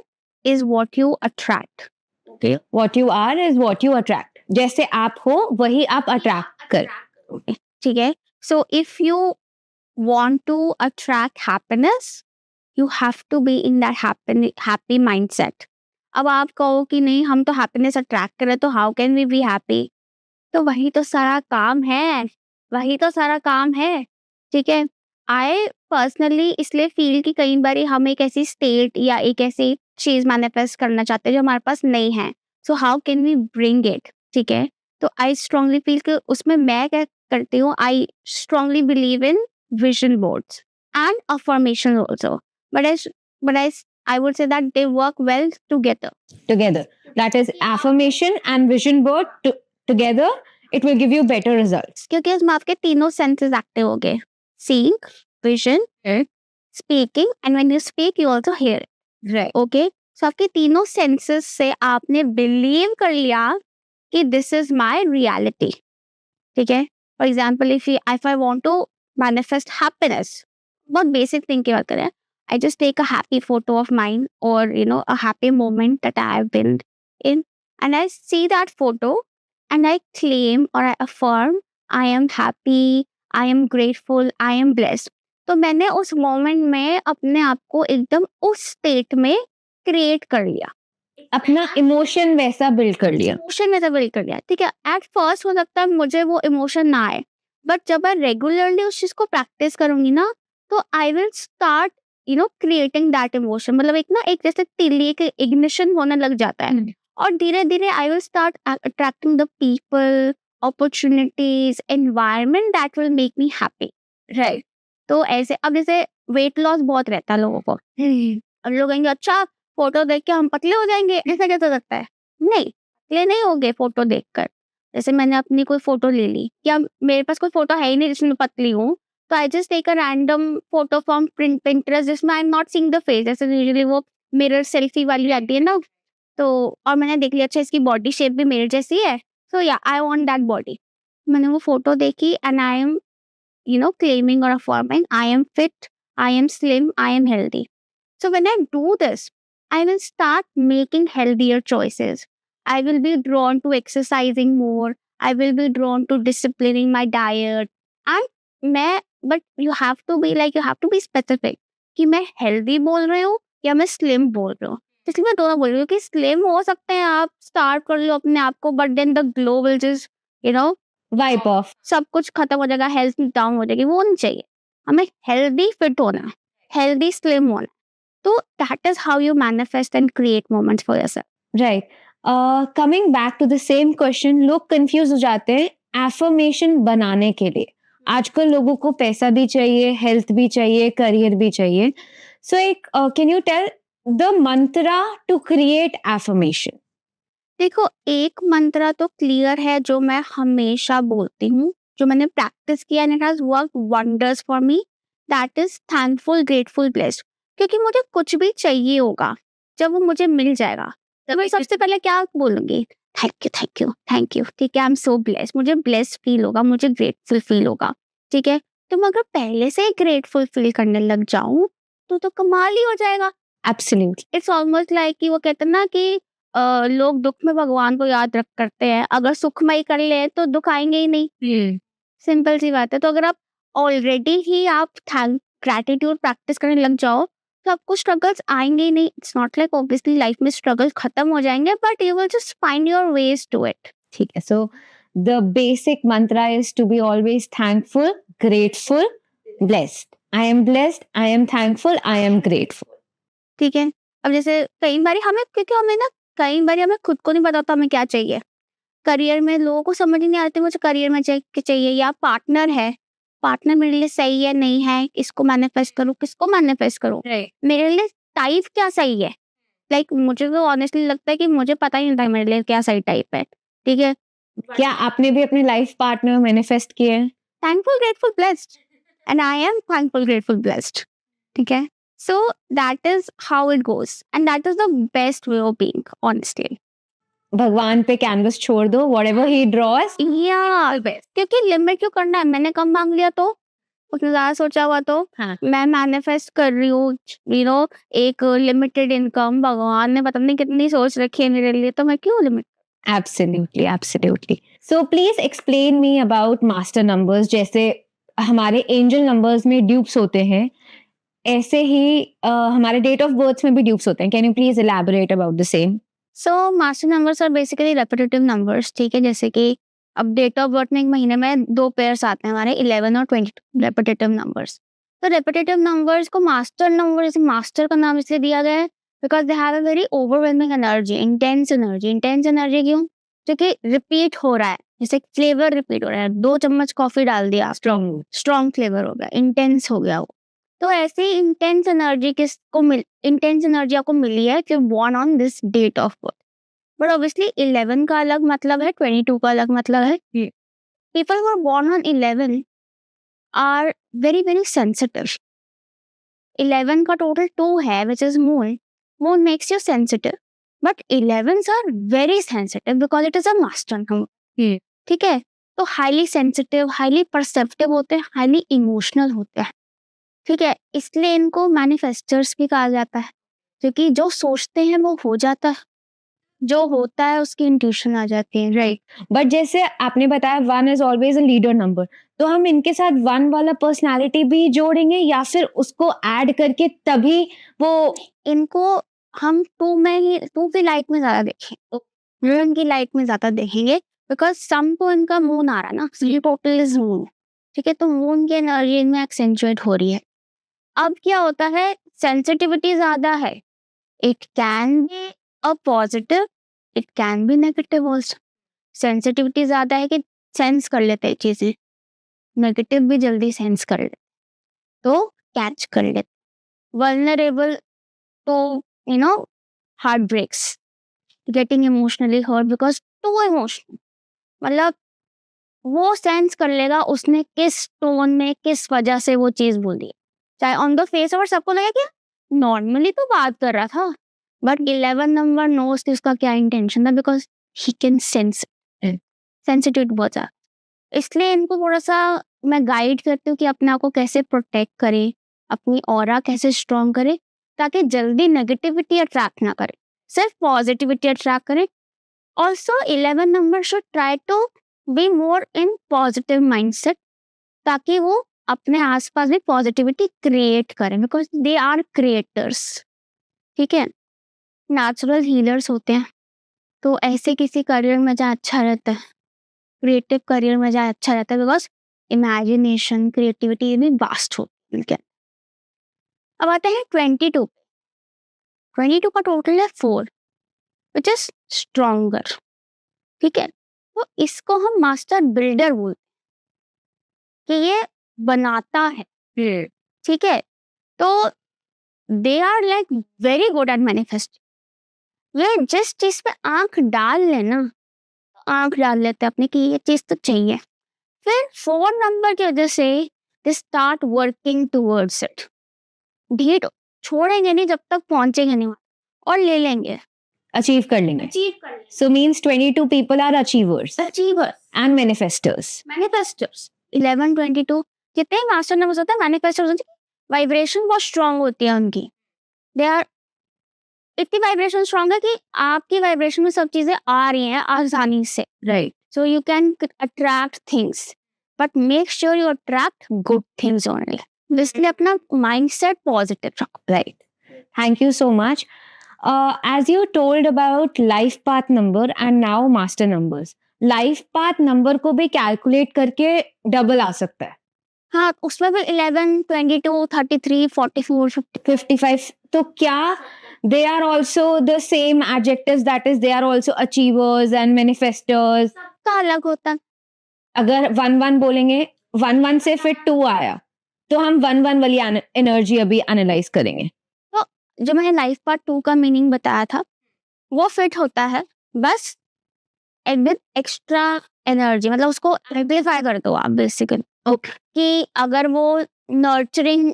is what you attract. Okay. What you are is what you attract. जैसे आप हो वही आप attract कर. ठीक है? So, if you want to attract happiness, you have to be in that happy mindset. अब आप कहो कि नहीं हम तो happiness attract करें तो how can we be happy? तो वही तो सारा काम है, ठीक है? I personally इसलिए feel कि कई बार हम एक ऐसी state या एक ऐसी चीज manifest करना चाहते हैं जो हमारे पास नहीं है. So how can we bring it? ठीक है? तो I strongly feel कि उसमें मैं क्या करती हूँ, I strongly believe in vision boards and affirmation also. But I would say that they work well together. That is affirmation and vision board together. It will give you better results. क्योंकि इसमें आपके तीनों senses active हो गए. Seeing, vision, speaking, and when you speak, you also hear it. Right. Okay? So आपके तीनों senses से आपने believe कर लिया कि this is my reality. ठीक है? For example, if I want to manifest happiness, बहुत basic thing की बात करें, I just take a happy photo of mine or a happy moment that I have been in, and I see that photo and I claim or I affirm I am happy, I am grateful, I am blessed. तो मैंने उस मोमेंट में अपने आप को एकदम उस स्टेट में क्रिएट कर लिया, अपना इमोशन वैसा बिल्ड कर लिया. ठीक है? एट फर्स्ट हो सकता है मुझे वो इमोशन ना आए, बट जब मैं रेगुलरली उस चीज को प्रैक्टिस करूंगी ना, तो I will start creating that emotion. मतलब एक जैसे तीली के इग्निशन होने लग जाता है, और धीरे धीरे I will start attracting the people, opportunities, environment that will make me happy. Right? तो ऐसे अब जैसे वेट लॉस बहुत रहता है लोगों को, अब लोग कहेंगे अच्छा फोटो देख के हम पतले हो जाएंगे, ऐसा कैसा लगता है? नहीं, पतले नहीं हो गए फोटो देखकर. जैसे मैंने अपनी कोई फोटो ले ली, या मेरे पास कोई फोटो है ही नहीं जिसमें पतली हूँ, तो I just take a random photo from Pinterest जिसमें I am not seeing the face. जैसे यूजुअली वो मिरर सेल्फी वाली आती है ना, तो और मैंने देख लिया अच्छा इसकी बॉडी शेप भी मेरे जैसी है, सो या आई वांट दैट बॉडी. मैंने वो फोटो देखी and I am claiming or affirming I am fit, I am slim, I am healthy. So when I do this, I will start making healthier choices. I will be drawn to exercising more. I will be drawn to disciplining my diet. And but you have to be specific कि मैं healthy बोल रही हूँ या मैं slim बोल रही हूँ. इसलिए मैं दोनों बोल रही हूँ कि slim हो सकते हैं आप, start कर लो अपने आप को, but then the glow will just wipe off. सब कुछ खत्म हो जाएगा, हेल्थ डाउन हो जाएगी. वो नहीं चाहिए. हमें हेल्दी फिट होना है, हेल्दी स्लिम होना. तो that is how you manifest and create moments for yourself. Right. Coming back to the same question, लोग कंफ्यूज हो जाते हैं एफर्मेशन बनाने के लिए. आजकल लोगों को पैसा भी चाहिए, हेल्थ भी चाहिए, करियर भी चाहिए. So can you tell the mantra to create affirmation? देखो, एक मंत्रा तो क्लियर है जो मैं हमेशा बोलती हूँ, जो मैंने प्रैक्टिस किया and it has worked wonders for me. That is thankful, grateful, blessed. क्योंकि मुझे कुछ भी चाहिए होगा, जब वो मुझे मिल जाएगा तो मैं सबसे पहले क्या बोलूंगी? Thank you, thank you, thank you. ठीक है, आई एम सो ब्लेस्ड. मुझे ब्लेस्ड फील होगा, मुझे ग्रेटफुल फील होगा. ठीक है, तो मैं अगर पहले से ग्रेटफुल फील करने लग जाऊं, तो कमाल ही हो जाएगा। Absolutely. इट्स ऑलमोस्ट लाइक कि वो कहते हैं ना कि लोग दुख में भगवान को याद रख करते हैं, अगर सुख में ही कर ले तो दुख आएंगे ही नहीं। सिंपल सी बात है। तो अगर आप ऑलरेडी ही आप थैंक ग्रैटिट्यूड प्रैक्टिस करने लग जाओ तो आपको स्ट्रगल्स आएंगे ही नहीं। It's not like obviously life में स्ट्रगल खत्म हो जाएंगे, but you will just find your ways to it. ठीक है. So the basic mantra is to be always thankful, grateful, blessed. I am blessed, I am thankful, I am grateful. ठीक है। अब जैसे कई बार हमें, क्योंकि हमें ना कई बार हमें खुद को नहीं पता होता हमें क्या चाहिए। करियर में लोगों को समझ ही नहीं आती मुझे करियर में चाहिए, या पार्टनर है, पार्टनर मेरे लिए सही है नहीं है, इसको मैनिफेस्ट करूँ किसको मैनिफेस्ट करूँ, मेरे लिए टाइप क्या सही है। लाइक मुझे तो ऑनेस्टली लगता है कि मुझे पता ही नहीं था मेरे लिए क्या सही टाइप है। ठीक है। क्या आपने भी अपने लाइफ पार्टनर मैनिफेस्ट किए हैं? Thankful grateful blessed, and I am thankful grateful blessed. ठीक है। So that is how it goes and that is the best way of being honestly. भगवान पे कैनवस छोड़ दो, whatever he draws. या बेस्ट, क्योंकि लिमिट क्यों करना है। मैंने कम मांग लिया तो उतना ज्यादा सोचा हुआ तो मैं मैनिफेस्ट कर रही हूँ एक लिमिटेड इनकम, भगवान ने पता नहीं कितनी सोच रखी है मेरे लिए, तो मैं क्यों limit. Absolutely, absolutely. So please explain me about master numbers. जैसे हमारे angel numbers में dupes होते हैं, ऐसे ही हमारे date of birth में भी dupes होते हैं. Can you please elaborate about the same? So master numbers are basically repetitive numbers. ठीक है। जैसे कि अब डेट ऑफ बर्थ में एक महीने में 2 पेयर्स आते हैं हमारे 11 और 22 रेपिटेटिव नंबर्स। तो रेपिटेटिव नंबर्स को मास्टर नंबर, मास्टर का नाम इसलिए दिया गया है because they have a very overwhelming energy, intense energy. Intense energy क्यों? क्योंकि रिपीट हो रहा है, जैसे फ्लेवर रिपीट हो रहा है। 2 चम्मच कॉफी डाल दिया, स्ट्रॉन्ग फ्लेवर हो गया, इंटेंस हो गया वो। तो ऐसी इंटेंस एनर्जी इंटेंस एनर्जी आपको मिली है कि born on this date of birth. But obviously 11 का अलग मतलब है, 22 का अलग मतलब है। People who are born on 11 are very very sensitive. 11 का टोटल 2 है which is moon. Moon makes you sensitive, but 11s are very sensitive because it is a master number. ठीक है। तो हाईली सेंसिटिव, हाईली परसेप्टिव होते हैं, हाईली इमोशनल होते हैं। ठीक है। इसलिए इनको मैनिफेस्टर्स भी कहा जाता है, क्योंकि जो सोचते हैं वो हो जाता है, जो होता है उसकी इंट्यूशन आ जाती है। राइट। बट जैसे आपने बताया 1 is always a leader number, तो हम इनके साथ 1 वाला पर्सनालिटी भी जोड़ेंगे या फिर उसको ऐड करके तभी वो इनको हम 2 की लाइट में ज्यादा देखेंगे, उनकी लाइट में ज्यादा देखेंगे बिकॉज सम तो इनका मून आ रहा है ना, टोटल इज मून। ठीक है। तो मून की एनर्जी इनमें एक्सेंचुएट हो रही है। अब क्या होता है, सेंसिटिविटी ज्यादा है। It can be a positive, it can be negative also. Sensitivity ज्यादा है कि सेंस कर लेते हैं चीजें, नेगेटिव भी जल्दी सेंस कर लेते, तो कैच कर लेते। वल्नरेबल तो heart breaks, getting emotionally hurt because too emotional. मतलब वो सेंस कर लेगा उसने किस टोन में किस वजह से वो चीज बोल दी, चाहे ऑन द फेस और सबको लगे कि नॉर्मली तो बात कर रहा था, बट 11 नंबर नोस कि उसका क्या इंटेंशन था because he can sense sensitive बहुत ज्यादा। इसलिए इनको थोड़ा सा मैं गाइड करती हूँ कि अपने आप को कैसे प्रोटेक्ट करें, अपनी ऑरा कैसे स्ट्रॉन्ग करें, ताकि जल्दी नेगेटिविटी अट्रैक्ट ना करे, सिर्फ पॉजिटिविटी अट्रैक्ट करें। Also 11 number should try to be more in positive mindset, ताकि वो अपने आसपास भी पॉजिटिविटी क्रिएट करें बिकॉज दे आर क्रिएटर्स। ठीक है। नेचुरल हीलर्स होते हैं। तो ऐसे किसी करियर में जहाँ अच्छा रहता है, क्रिएटिव करियर में जहाँ अच्छा रहता है, बिकॉज इमेजिनेशन क्रिएटिविटी भी वास्ट होती है। अब आते हैं 22 का टोटल है 4 विच इज स्ट्रॉन्गर। ठीक है। तो इसको हम मास्टर बिल्डर बोलते हैं कि ये बनाता है। ठीक है। तो they are like very good at manifest. ये जिस चीज पे आंख डाल लेना, आंख डाल लेते हैं अपने कि ये चीज तो चाहिए, फिर 4 नंबर की वजह से they start working towards it. ढीठ छोड़ेंगे नहीं जब तक पहुंचेंगे नहीं वहां, और ले लेंगे, अचीव कर लेंगे। So means 22 people are achievers and manifestors. 11 22 जितने मास्टर नंबर्स होते हैं मैनिफेस्टर्स होते हैं, वाइब्रेशन बहुत स्ट्रांग होती है उनकी, दे आर इतनी वाइब्रेशन स्ट्रांग है कि आपकी वाइब्रेशन में सब चीजें आ रही हैं आसानी से, Right. so you can attract things, but make sure you attract good things only. इसलिए अपना mindset positive रखो. Right. Thank you so much. As you told about life path number and now master numbers, life path number को भी calculate करके double आ सकता है. हाँ, उसमें भी 11, 22, 33, 44, 50. 55. तो क्या they are also the same adjectives, that is they are also achievers and manifestors. सबका अलग होता है. अगर 1-1 बोलेंगे, 1-1 से फिर 2 आया, तो हम 1-1 वाली एनर्जी अभी एनालाइज करेंगे. तो जो मैंने लाइफ पार्ट 2 का मीनिंग बताया था वो फिट होता है, बस विद एक्स्ट्रा एनर्जी, मतलब उसको एम्प्लीफाई कर दो आप बेसिकली. ओके. कि अगर वो नर्चरिंग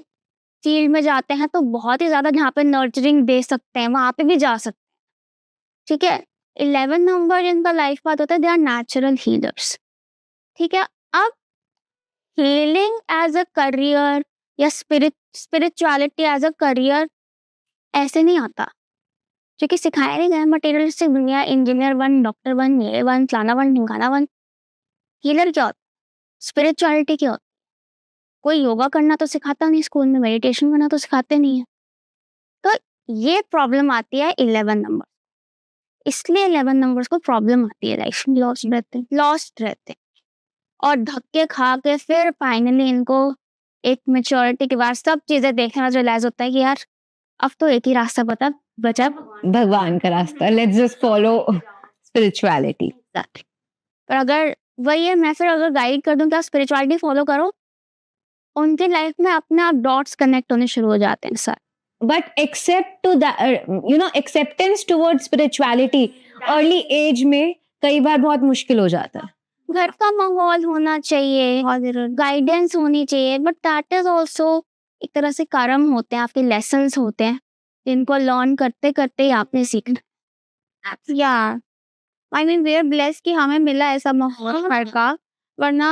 फील्ड में जाते हैं तो बहुत ही ज्यादा जहाँ पे नर्चरिंग दे सकते हैं वहां पे भी जा सकते हैं. ठीक है. 11 नंबर जिनका लाइफ पाथ होता है दे आर नेचुरल हीलर्स. ठीक है. अब हीलिंग एज अ करियर या स्पिरिचुअलिटी एज अ करियर ऐसे नहीं आता, क्योंकि सिखाया नहीं गया मटेरियलिस्टिक दुनिया, इंजीनियर बन, डॉक्टर बन, ये बन, फलाना बन, ढिमकाना बन. हीलर क्या होता है, स्पिरिचुअलिटी क्या होती है. कोई योगा करना तो सिखाता नहीं स्कूल में, मेडिटेशन करना तो सिखाते नहीं है. तो ये प्रॉब्लम आती है 11 नंबर, इसलिए 11 नंबर्स को प्रॉब्लम आती है लाइफ में. लॉस्ट रहते और धक्के खा के फिर फाइनली इनको एक मेच्योरिटी के बाद सब चीजें देखने में रियलाइज होता है कि यार अब तो एक ही रास्ता बचा, भगवान का रास्ता. Let's just follow spirituality. पर अगर वही है, मैं फिर अगर गाइड कर दूं कि आप स्पिरिचुअलिटी फॉलो करो, उनकी लाइफ में अपने आप डॉट्स कनेक्ट होने शुरू हो जाते हैं sir. But except to that, acceptance towards spirituality early age में कई बार बहुत मुश्किल हो जाता है. घर का माहौल होना चाहिए, गाइडेंस होनी चाहिए, बट दैट इज ऑल्सो एक तरह से कर्म होते हैं, आपके लेसन्स होते हैं जिनको लर्न करते करते ही आपने सीखना. या I mean we are blessed कि हमें मिला ऐसा माहौल घर का, वरना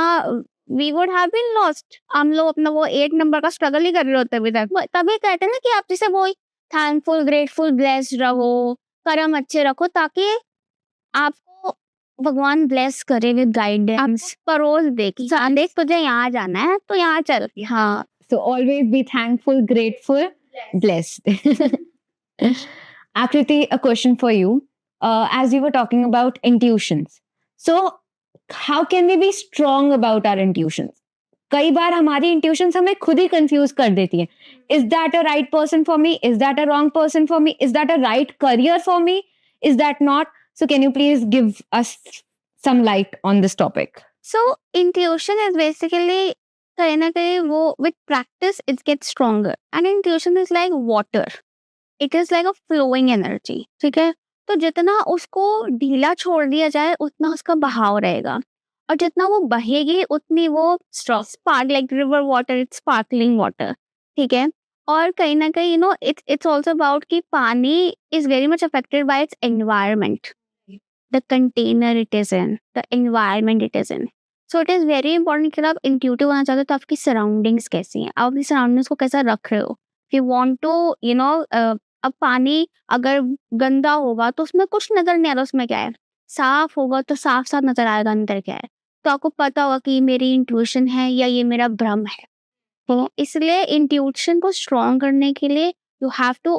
we would have been lost. हम लोग अपना वो 8 नंबर का स्ट्रगल ही कर रहे होते अभी तक. तभी कहते हैं ना कि आप जैसे वो थैंकफुल, ग्रेटफुल, ब्लेस्ड रहो, कर्म अच्छे रखो, ताकि आपको भगवान ब्लेस करे विद गाइडेंस. परोस देख तुझे यहाँ जाना है तो यहाँ चल. हाँ. So always be thankful, grateful, blessed. Akriti, a question for you. As you were talking about intuitions, so how can we be strong about our intuitions? कई बार हमारी intuitions हमें खुद ही confuse कर देती हैं. Is that a right person for me? Is that a wrong person for me? Is that a right career for me? Is that not? So can you please give us some light on this topic? So intuition is basically कहीं ना कहीं वो with practice it gets stronger, and intuition is like water. It is like a flowing energy. ठीक है. तो जितना उसको ढीला छोड़ दिया जाए उतना उसका बहाव रहेगा, और जितना वो बहेगी उतनी वो spark like river water, it's sparkling water. ठीक है. और कहीं ना कहीं इट्स ऑल्सो अबाउट कि पानी is very much affected by its environment, the container it is in, the environment it is in. So it is very important कि आप इंट्यूटिव होना चाहते हो तो आपकी सराउंडिंग्स कैसी हैं, आप अपनी सराउंडिंग्स को कैसा रख रहे हो. इफ यू वांट टू अब पानी अगर गंदा होगा तो उसमें कुछ नजर नहीं आ रहा उसमें क्या है, साफ होगा तो साफ साफ नजर आएगा अंदर क्या है. तो आपको पता होगा कि मेरी इंट्यूशन है या ये मेरा भ्रम है. तो इसलिए इंट्यूशन को स्ट्रॉन्ग करने के लिए you have to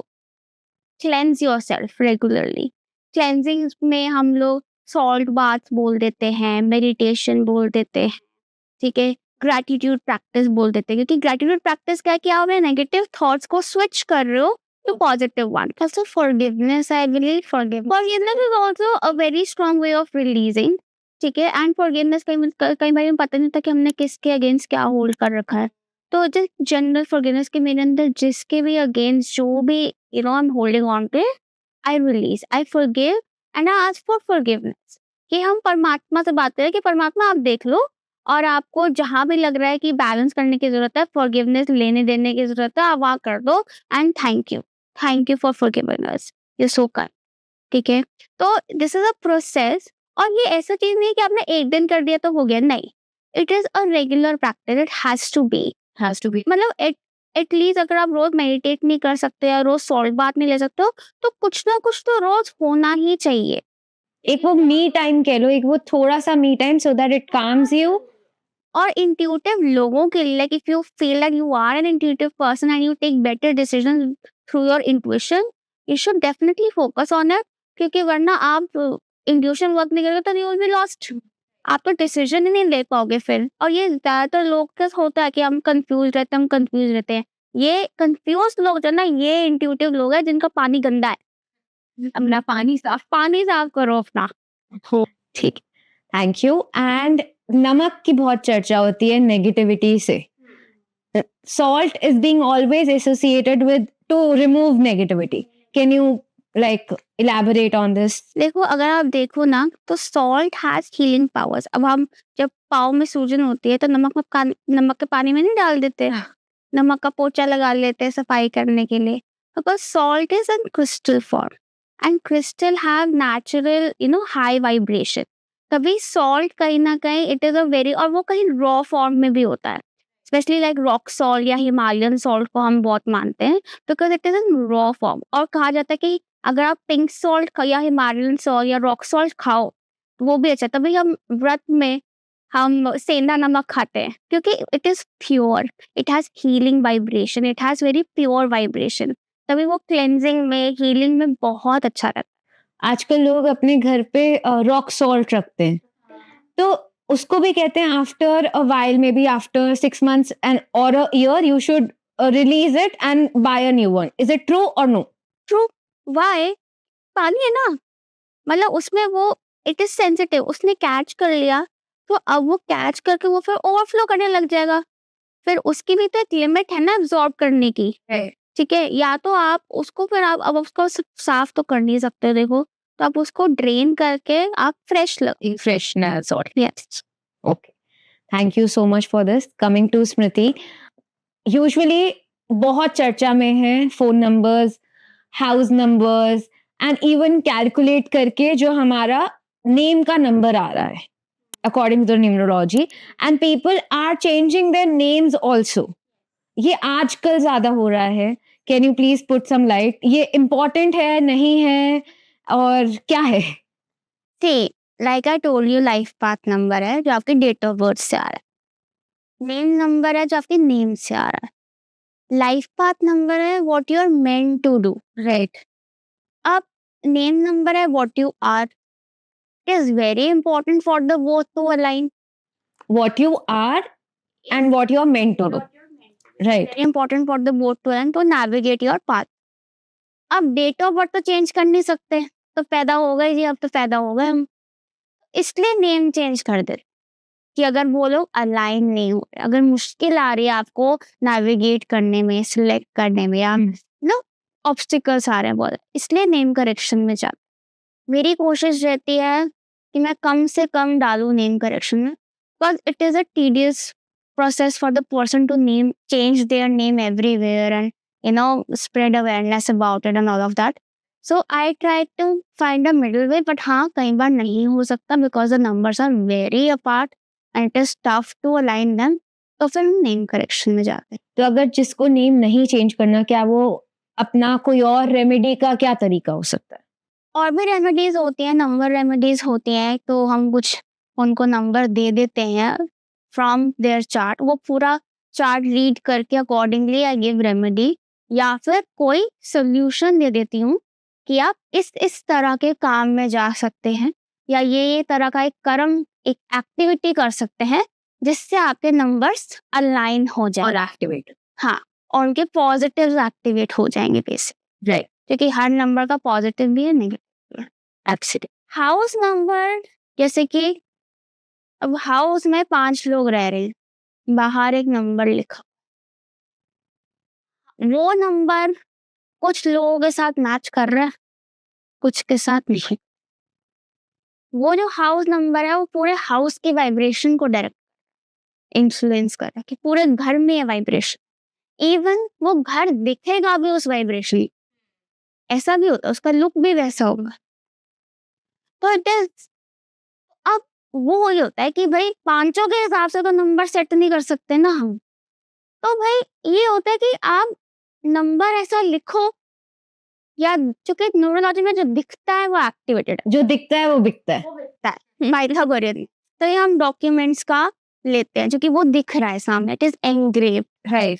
cleanse yourself regularly. Cleansing में हम लोग सॉल्ट बाथ बोल देते हैं, मेडिटेशन बोल देते हैं. ठीक है. ग्रैटिट्यूड प्रैक्टिस बोल देते हैं, क्योंकि ग्रैटिट्यूड प्रैक्टिस क्या है कि आप नेगेटिव थॉट्स को स्विच कर रहे हो to positive one. Also forgiveness, I believe forgiveness is also a very strong way of releasing. ठीक है. and forgiveness कई बार हमें पता नहीं था कि हमने किसके अगेंस्ट क्या होल्ड कर रखा है. तो जस्ट जनरल forgiveness के मेरे अंदर जिसके भी अगेंस्ट जो भी I'm holding on to, I release, I forgive and I ask for forgiveness. कि हम परमात्मा से बात करें कि परमात्मा आप देख लो, और आपको जहां भी लग रहा है कि बैलेंस करने की जरूरत है, फॉरगिवनेस लेने देने की जरूरत है, आप वहां कर दो. And thank you for forgiving us, you so kind. ठीक है. तो दिस इज अ प्रोसेस, और ये ऐसा चीज नहीं है कि आपने एक दिन कर दिया तो हो गया, नहीं. It is a regular practice, it has to be मतलब एटलीस्ट अगर आप रोज मेडिटेट नहीं कर सकते या रोज सॉल्ट बाथ नहीं ले सकते हो, तो कुछ ना कुछ तो रोज होना ही चाहिए। एक वो मी टाइम कह लो, एक वो थोड़ा सा me time, so that it calms you. और इंट्यूटिव लोगों के लिए, like if you feel like you are an intuitive person and you take better decision through your intuition, you should definitely focus on it, क्योंकि वरना आप इंट्यूशन वर्क नहीं करोगे तो यू विल बी लॉस्ट। आप तो डिसीजन ही नहीं ले पाओगे फिर। और ये ज्यादातर लोग का होता है कि हम कंफ्यूज रहते हैं। ये कंफ्यूज लोग जो ना, ये इंट्यूटिव लोग हैं जिनका पानी गंदा है। अपना पानी साफ करो अपना। ठीक, थैंक यू। एंड नमक की बहुत चर्चा होती है नेगेटिविटी से। Salt is being always associated with to remove negativity. Can you like elaborate on this? देखो, अगर आप देखो ना, तो सॉल्ट हैज हीलिंग पावर्स। अब हम जब पाँव में सूजन होती है तो नमक के पानी में नहीं डाल देते, नमक का पोछा लगा लेते हैं सफाई करने के लिए, because salt is in crystal form and crystal have natural high vibration. कभी सॉल्ट कहीं ना कहीं इट इज अ वेरी, और वो कहीं रॉ फॉर्म में भी होता है, स्पेशली लाइक रॉक सॉल्ट या हिमालयन सॉल्ट को हम बहुत मानते हैं, because it is in raw form. और कहा जाता है कि अगर आप पिंक सॉल्ट या हिमालयन सॉल्ट या रॉक सॉल्ट खाओ तो वो भी अच्छा। तभी हम व्रत में हम सेंधा नमक खाते हैं, क्योंकि it is pure, it has healing vibration, it has very pure vibration. तभी वो क्लेंजिंग में, हीलिंग में बहुत अच्छा रहता है। आजकल लोग अपने घर पे रॉक सॉल्ट रखते हैं, तो उसको भी कहते हैं after a while, may be after 6 months and or a year, you should release it and buy a new one. Is it true or no? True. Why? पानी है ना, मतलब उसमें वो इट इज सेंसिटिव, उसने कैच कर लिया तो अब वो कैच करके वो फिर ओवरफ्लो करने लग जाएगा। फिर उसकी भी तो एक लिमिट है ना एब्जॉर्ब करने की। ठीक है, या तो आप उसको फिर आप अब उसको साफ तो कर नहीं सकते, देखो, तो आप उसको ड्रेन करके आप fresh Salt. Yes. Okay. Thank you so much for this. Coming to Smriti, usually बहुत चर्चा में है phone numbers, house numbers and even calculate करके जो हमारा नेम का नंबर आ रहा है according to numerology, and people are changing their names also. ये आजकल ज्यादा हो रहा है। Can you please put some light, ये इम्पोर्टेंट है नहीं है और क्या है? See, like I told you, life path number है जो आपके डेट ऑफ बर्थ से आ रहा है, नेम नंबर है जो आपके नेम से आ रहा है, लाइफ पाथ नंबर है what you are meant to do, right? अब नेम नंबर है what you are. It is very important for the both to align. What you are and what you are meant to do. Right. Very important for the both to align to navigate your path. अब डेट ऑफ बर्थ तो चेंज कर नहीं सकते, तो पैदा हो गए जी, अब तो पैदा हो गए हम, इसलिए नेम चेंज कर दे कि अगर वो लोग अलाइन नहीं हो रहे, अगर मुश्किल आ रही है आपको नेविगेट करने में, सिलेक्ट करने में, या ऑब्स्टिकल्स आ रहे हैं बहुत, इसलिए नेम करेक्शन में जाते। मेरी कोशिश रहती है कि मैं कम से कम डालूं नेम करेक्शन में, because it is a tedious process for the person to change their name everywhere and spread awareness about it and all of that. So I try to find a middle way, but हाँ, कई बार नहीं हो सकता because the numbers are very apart and it is tough to align them, तो फिर नेम करेक्शन में जाते हैं। तो अगर जिसको नेम नहीं चेंज करना, क्या वो अपना कोई और रेमेडी का क्या तरीका हो सकता है? और भी रेमेडीज होती हैं, नंबर रेमेडीज होती हैं, तो हम कुछ उनको नंबर दे देते हैं फ्रॉम देयर चार्ट, वो पूरा चार्ट रीड करके अकॉर्डिंगली आई गिव रेमेडी, या फिर कोई सोल्यूशन दे देती हूँ कि आप इस तरह के काम में जा सकते हैं, या ये तरह का एक कर्म, एक एक्टिविटी कर सकते हैं जिससे आपके नंबर्स अलाइन हो जाए और एक्टिवेट, हाँ, और उनके पॉजिटिव एक्टिवेट हो जाएंगे बेसिक, राइट? क्योंकि हर नंबर का पॉजिटिव भी है, नेगेटिव भी है। एक्सीडेंट हाउस नंबर, जैसे कि अब हाउस में 5 लोग रह रहे हैं, बाहर एक नंबर लिखा, वो नंबर कुछ लोगों के साथ मैच कर रहा है, कुछ के साथ नहीं। वो जो हाउस नंबर है वो पूरे हाउस की वाइब्रेशन को डायरेक्ट इन्फ्लुएंस कर रहा है कि पूरे घर में ये वाइब्रेशन, इवन वो घर दिखेगा भी उस वाइब्रेशन, ऐसा भी होता है, उसका लुक भी वैसा होगा। तो इट इज, अब वो वही होता है कि भाई पांचों के हिसाब से तो नंबर सेट नहीं कर सकते ना हम, तो भाई ये होता है कि आप नंबर ऐसा लिखो, या चूंकि न्यूरोलॉजी में जो दिखता है वो एक्टिवेटेड जो दिखता है वो बिकता है. है, पाइथागोरियन। तो ये हम डॉक्यूमेंट्स का लेते हैं, जो कि वो दिख रहा है सामने, इट इज एनग्रेव, राइट।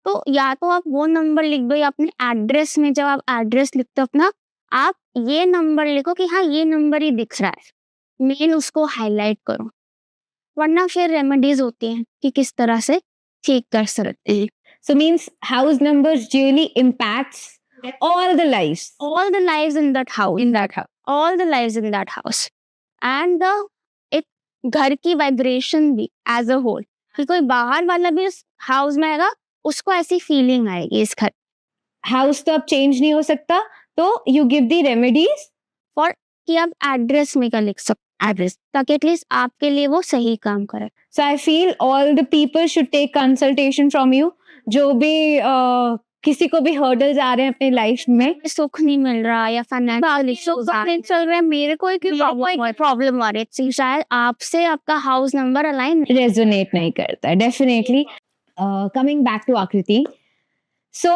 तो या तो आप वो नंबर लिख दो, या अपने एड्रेस में जब आप एड्रेस लिखते हो अपना, आप ये नंबर लिखो कि हाँ ये नंबर ही दिख रहा है, मेन उसको हाईलाइट करो। वरना फिर रेमेडीज होती हैं कि किस तरह से ठीक कर सकते हैं। So means house numbers really impacts all the lives. All the lives in that house. All the lives in that house. And the एक घर की वाइब्रेशन भी एज अ होल, कि कोई बाहर वाला भी उस हाउस में आएगा, उसको ऐसी फीलिंग आएगी इस घर House तो अब चेंज नहीं हो सकता, तो you give the remedies. For कि आप एड्रेस में क्या लिख सकते एड्रेस, ताकि एटलीस्ट आपके लिए वो सही काम करे। So I feel all the people should take consultation from you. जो भी किसी को भी hurdles आ रहे हैं अपनी लाइफ में, सुख नहीं मिल रहा या फाइनेंशियल चल रहा है, मेरे को एक प्रॉब्लम आ रही है, शायद आपसे आपका हाउस नंबर अलाइन resonate नहीं करता है. Definitely. Coming back to आकृति. So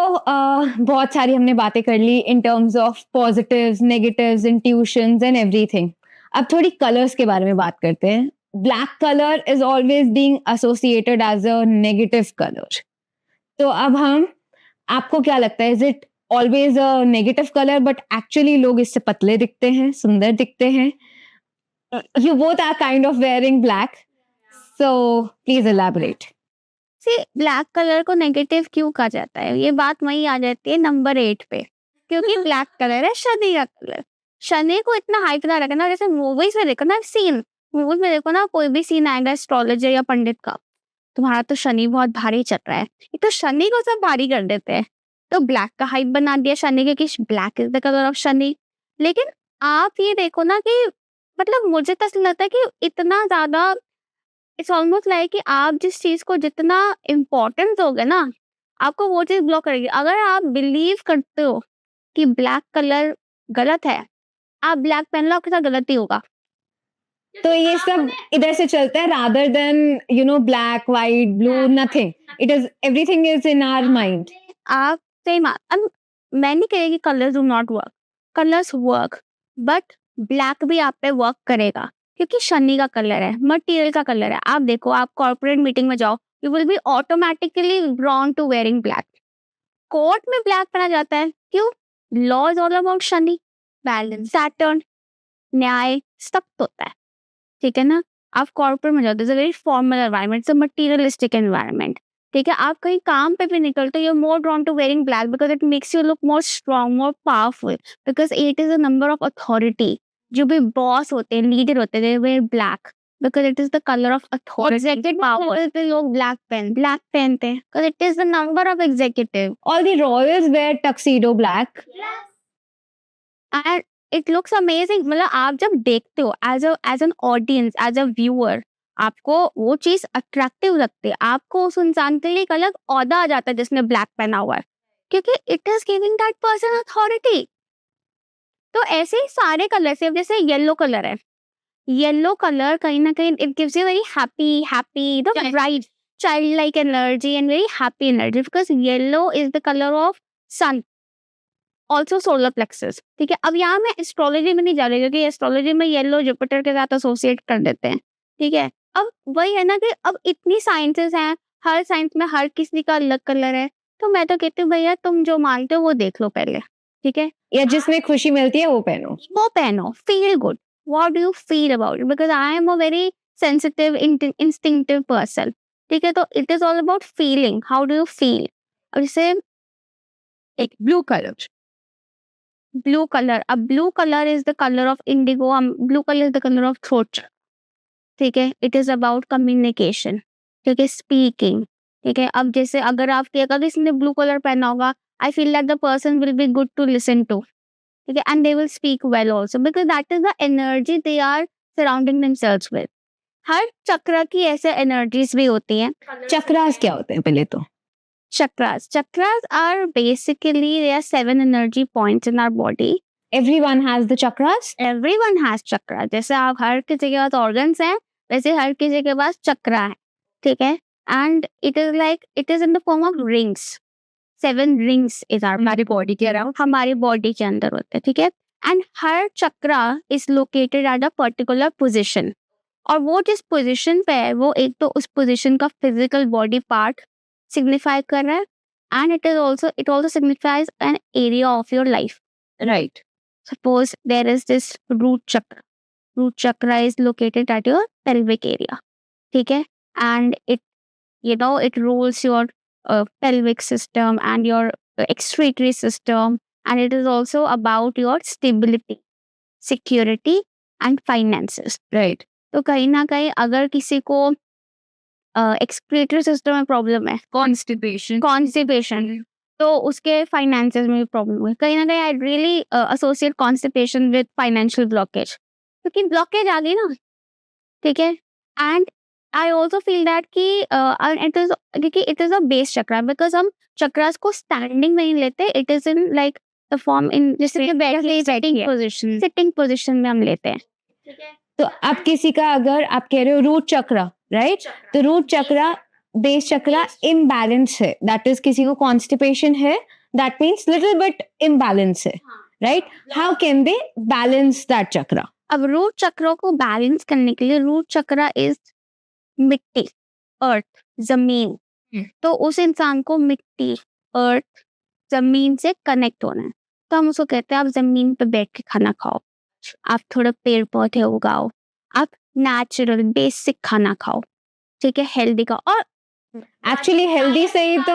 बहुत सारी हमने बातें कर ली in terms of positives, negatives, intuitions and everything. अब थोड़ी colors के बारे में बात करते हैं. Black color is always being associated as a negative color. तो अब हम, आपको क्या लगता है, is it always a negative colour but actually लोग इससे पतले दिखते हैं, सुंदर दिखते हैं? You both are kind of wearing black, so please elaborate. See black colour को नेगेटिव क्यों कहा जाता है, ये बात वही आ जाती है नंबर 8 पे, क्योंकि ब्लैक कलर है शनि का कलर। शनि को इतना हाइप ना रखना, जैसे मूवीज में देखो ना, सीन मूवीज में देखो ना, कोई भी सीन आएगा एस्ट्रोलॉजर या पंडित का, तुम्हारा तो शनि बहुत भारी चल रहा है, ये तो शनि को सब भारी कर देते हैं, तो ब्लैक का हाइप बना दिया शनि के कि black is the colour of Shani. लेकिन आप ये देखो ना कि मतलब मुझे तो ऐसा लगता है कि इतना ज्यादा इट्स ऑलमोस्ट लाइक कि आप जिस चीज को जितना इम्पोर्टेंस दोगे ना, आपको वो चीज ब्लॉक करेगी। अगर आप बिलीव करते हो कि ब्लैक कलर गलत है, आप ब्लैक पहन लो, आपके साथ गलत ही होगा। तो ये सब इधर से चलता है, rather than you know black, white, blue, nothing. It is everything is in our mind. आप सेम, मैं नहीं कह रही कि colours do not work, colours work, but black भी आप पे वर्क करेगा, क्योंकि शनि का कलर है, मटेरियल का कलर है। आप देखो, आप कॉर्पोरेट मीटिंग में जाओ, you will be automatically drawn to wearing black. Court में ब्लैक पहना जाता है, क्यों? Law is all about Shani, balance, Saturn, न्याय, सख्त होता है, ठीक है ना। आप कॉर्पोरेट में जाते हैं, very formal environment, it's a materialistic environment, ठीक है। आप कहीं काम पे भी निकलते हो, you are more drawn to wearing black because it makes you look more strong, more powerful, because 8 is a number of authority. जो भी बॉस होते हैं, लीडर होते हैं, they wear black because it is the colour of authority, executive power पे लोग ब्लैक पहनते हैं because it is the number of executive. All the royals wear tuxedo black. And it looks amazing. मतलब आप जब देखते हो as an audience, as a viewer, आपको वो चीज अट्रैक्टिव लगती है, आपको उस इंसान के लिए एक अलग औदा आ जाता है जिसने ब्लैक पहना हुआ है, क्योंकि it is giving that person authority. तो ऐसे ही सारे कलर से, जैसे येलो कलर है, येलो कलर कहीं ना कहीं it gives you very happy the bright child like energy and very happy energy, because yellow is the colour of sun, also solar plexus, ठीक है। अब यहाँ मैं एस्ट्रोलॉजी में नहीं जा रही, क्योंकि एस्ट्रोलॉजी में येलो जुपिटर के साथ एसोसिएट कर देते हैं, ठीक है। अब वही है ना कि अब इतनी साइंसेस हैं, हर साइंस में हर किसी का अलग कलर है, तो मैं तो कहती हूँ भैया तुम जो मानते हो वो देख लो पहले, ठीक है, या जिसमें खुशी मिलती है वो पहनो, feel good, what do you feel about it, because I am a very sensitive instinctive person, ठीक है। तो it is all about feeling, how do you feel. अब जैसे एक ब्लू कलर, अब blue colour is the colour of Indigo, blue colour is the colour of throat, ठीक है। इट इज अबाउट कम्युनिकेशन, ठीक है, स्पीकिंग, ठीक है। अब जैसे अगर इसने ब्लू कलर पहना होगा, I feel that the person will be good to listen to, ठीक है, and they will speak well also, because that is the energy they are surrounding themselves with. हर चक्र की ऐसे एनर्जीज भी होती हैं। चक्रास क्या होते हैं पहले तो? Chakras are basically, there are 7 energy points in our body. Everyone has the chakras. Everyone has chakra. जैसे आप हर किसी के पास organs हैं, वैसे हर किसी के पास चक्रा है, ठीक है। and it is in the form of rings. 7 rings is our हमारी बॉडी के अराउंड हमारी बॉडी के अंदर होते हैं, ठीक है. And her chakra is located at a particular position, और वो जिस पोजिशन पे है वो एक तो उस पोजिशन का फिजिकल बॉडी पार्ट सिग्निफाई कर रहा है, and it also signifies an area of your life. Right. Suppose there is this root chakra. Root chakra is located at your pelvic area, ठीक है, and it rules your pelvic system and your excretory system, and it is also about your stability, security and finances. Right. तो कहीं ना कहीं अगर किसी को एक्सक्रीटरी सिस्टम में प्रॉब्लम है, कॉन्स्टिपेशन, तो उसके फाइनेंसेस में भी प्रॉब्लम है. कहीं ना कहीं I really associate constipation with financial blockage, क्योंकि ब्लॉकेज आ गई ना, ठीक है. And I also feel that कि it is a base chakra, because हम चक्रास को स्टैंडिंग नहीं लेते, it is in like the form in जैसे सिटिंग पोजिशन में हम लेते हैं. ठीक है. तो आप किसी का अगर आप कह रहे हो रूट चक्रा, राइट, तो root chakra base chakra imbalance है, दैट इज किसी को कॉन्स्टिपेशन है, that means little bit imbalance है, right. How can they balance that chakra? अब रूट चक्रों को बैलेंस करने के लिए, रूट चक्रा इज मिट्टी, अर्थ, जमीन. तो उस इंसान को मिट्टी, अर्थ, जमीन से कनेक्ट होना है. तो हम उसको कहते हैं आप जमीन पे बैठ के खाना खाओ, आप थोड़ा पेड़ पौधे उगाओ, आप नेचुरल बेसिक खाना खाओ, ठीक है, हेल्दी का. और एक्चुअली हेल्दी से ही तो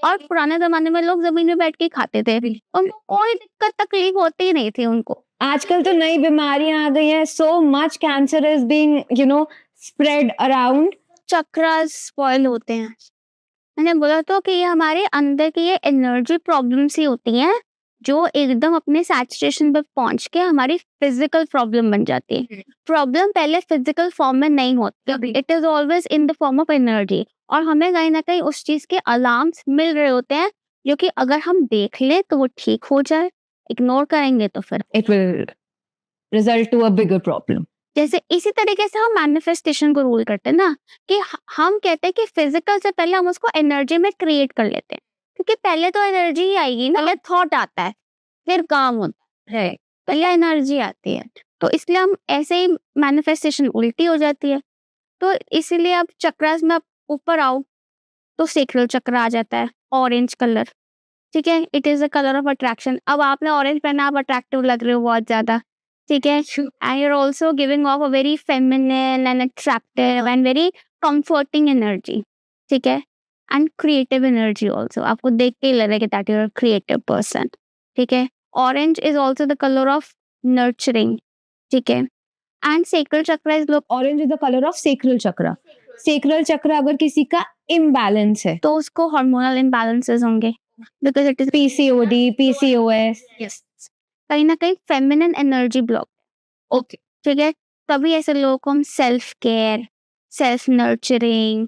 और पुराने जमाने में लोग जमीन में बैठ के खाते थे, उनको कोई दिक्कत तकलीफ होती ही नहीं थी उनको. आजकल तो नई बीमारियां आ गई हैं, so much cancer is being spread around. Chakras spoil होते हैं. मैंने बोला तो कि ये हमारे अंदर की ये एनर्जी प्रॉब्लम्स ही होती हैं जो एकदम अपने सैचुरेशन पर पहुंच के हमारी फिजिकल प्रॉब्लम बन जाती है. प्रॉब्लम पहले फिजिकल फॉर्म में नहीं होती, it is always in the form of energy. और हमें कहीं ना कहीं उस चीज के अलार्म्स मिल रहे होते हैं जो कि अगर हम देख लें तो वो ठीक हो जाए, इग्नोर करेंगे तो फिर it will result to a bigger problem. जैसे इसी तरीके से हम मैनिफेस्टेशन को रूल करते हैं ना, कि हम कहते हैं कि फिजिकल से पहले हम उसको एनर्जी में क्रिएट कर लेते हैं, क्योंकि पहले तो एनर्जी ही आएगी ना, पहले थॉट आता है फिर काम होता है, पहले एनर्जी आती है. तो इसलिए हम ऐसे ही मैनिफेस्टेशन उल्टी हो जाती है. तो इसीलिए अब चक्रास में आप ऊपर आओ तो सेक्रल चक्र आ जाता है, ऑरेंज कलर, ठीक है, it is a colour of attraction. अब आपने ऑरेंज पहना, आप अट्रैक्टिव लग रहे हो बहुत ज्यादा, ठीक है, and you are also giving off a very feminine and attractive and very comforting energy, ठीक है, एंड क्रिएटिव एनर्जी ऑल्सो. आपको देख के ही लग रहा है कि that you are creative person, ठीक है. Orange is also the colour of nurturing, ठीक है. And sacral chakra is orange is the colour of sacral chakra. Sacral chakra अगर किसी का इम्बैलेंस है तो उसको हार्मोनल इम्बैलेंसेस होंगे, because it is PCOD, PCOS, कहीं ना कहीं फेमिनिन एनर्जी ब्लॉक. ओके, ठीक है. तभी ऐसे लोगों को हम self care, self nurturing,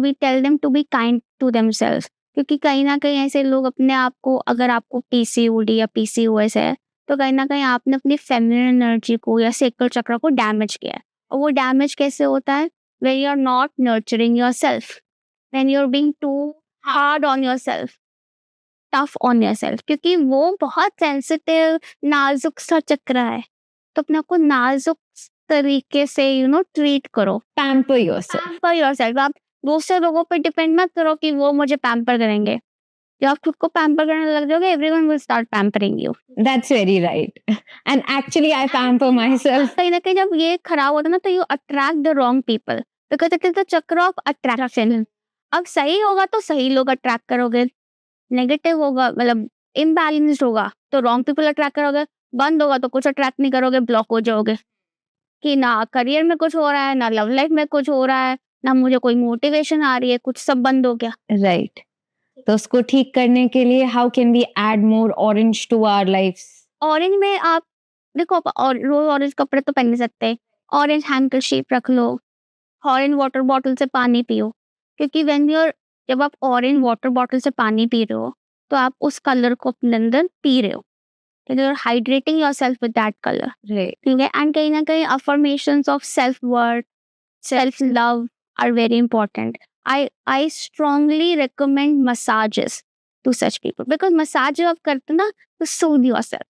we tell them to be kind to themselves, क्योंकि कहीं ना कहीं ऐसे लोग अपने आप को, अगर आपको पीसीओडी या पीसीओएस है तो कहीं ना कहीं आपने अपनी फेमिनिन एनर्जी को या सेक्रल चक्र को डैमेज किया है. और वो डैमेज कैसे होता है? When you are not nurturing yourself, when you are being too hard on yourself, tough on yourself, क्योंकि वो बहुत सेंसिटिव नाजुक सा चक्र है. तो अपने आप को नाजुक तरीके से ट्रीट करो, पैम्पर योरसेल्फ. Pamper yourself. आप दूसरे लोगों पर डिपेंड मत करो कि वो मुझे पैम्पर करेंगे. जब आप खुद को पैम्पर करने लग जाओगे, everyone will start pampering you. That's very right. And actually I pamper myself. कहीं ना कहीं जब ये खराब होता है ना, तो you attract the wrong people, because it is the चक्र ऑफ अट्रैक्शन. अब सही होगा तो सही लोग अट्रैक्ट करोगे, नेगेटिव होगा मतलब इम्बैलेंस्ड होगा तो रॉन्ग पीपल अट्रैक्ट करोगे, बंद होगा तो कुछ अट्रैक्ट नहीं करोगे, ब्लॉक हो जाओगे कि ना करियर में कुछ हो रहा है, ना लव लाइफ में कुछ हो रहा है, ना मुझे कोई मोटिवेशन आ रही है, कुछ सब बंद हो गया. Right. तो उसको ठीक करने के लिए how can we add more orange to our lives? Orange में आप देखो, और रोज ऑरेंज कपड़े तो पहन नहीं सकते, ऑरेंज हैंकरशीफ रख लो, ऑरेंज वाटर बॉटल से पानी पियो, क्योंकि जब आप ऑरेंज वाटर बॉटल से पानी पी रहे हो तो आप उस कलर को अपने अंदर पी रहे हो, you are hydrating yourself with that colour, Right. ठीक है. एंड कहीं ना कहीं affirmations of self worth, self-love are very important. I strongly recommend massages to such people because massage जब आप करते हो ना तो soothe yourself.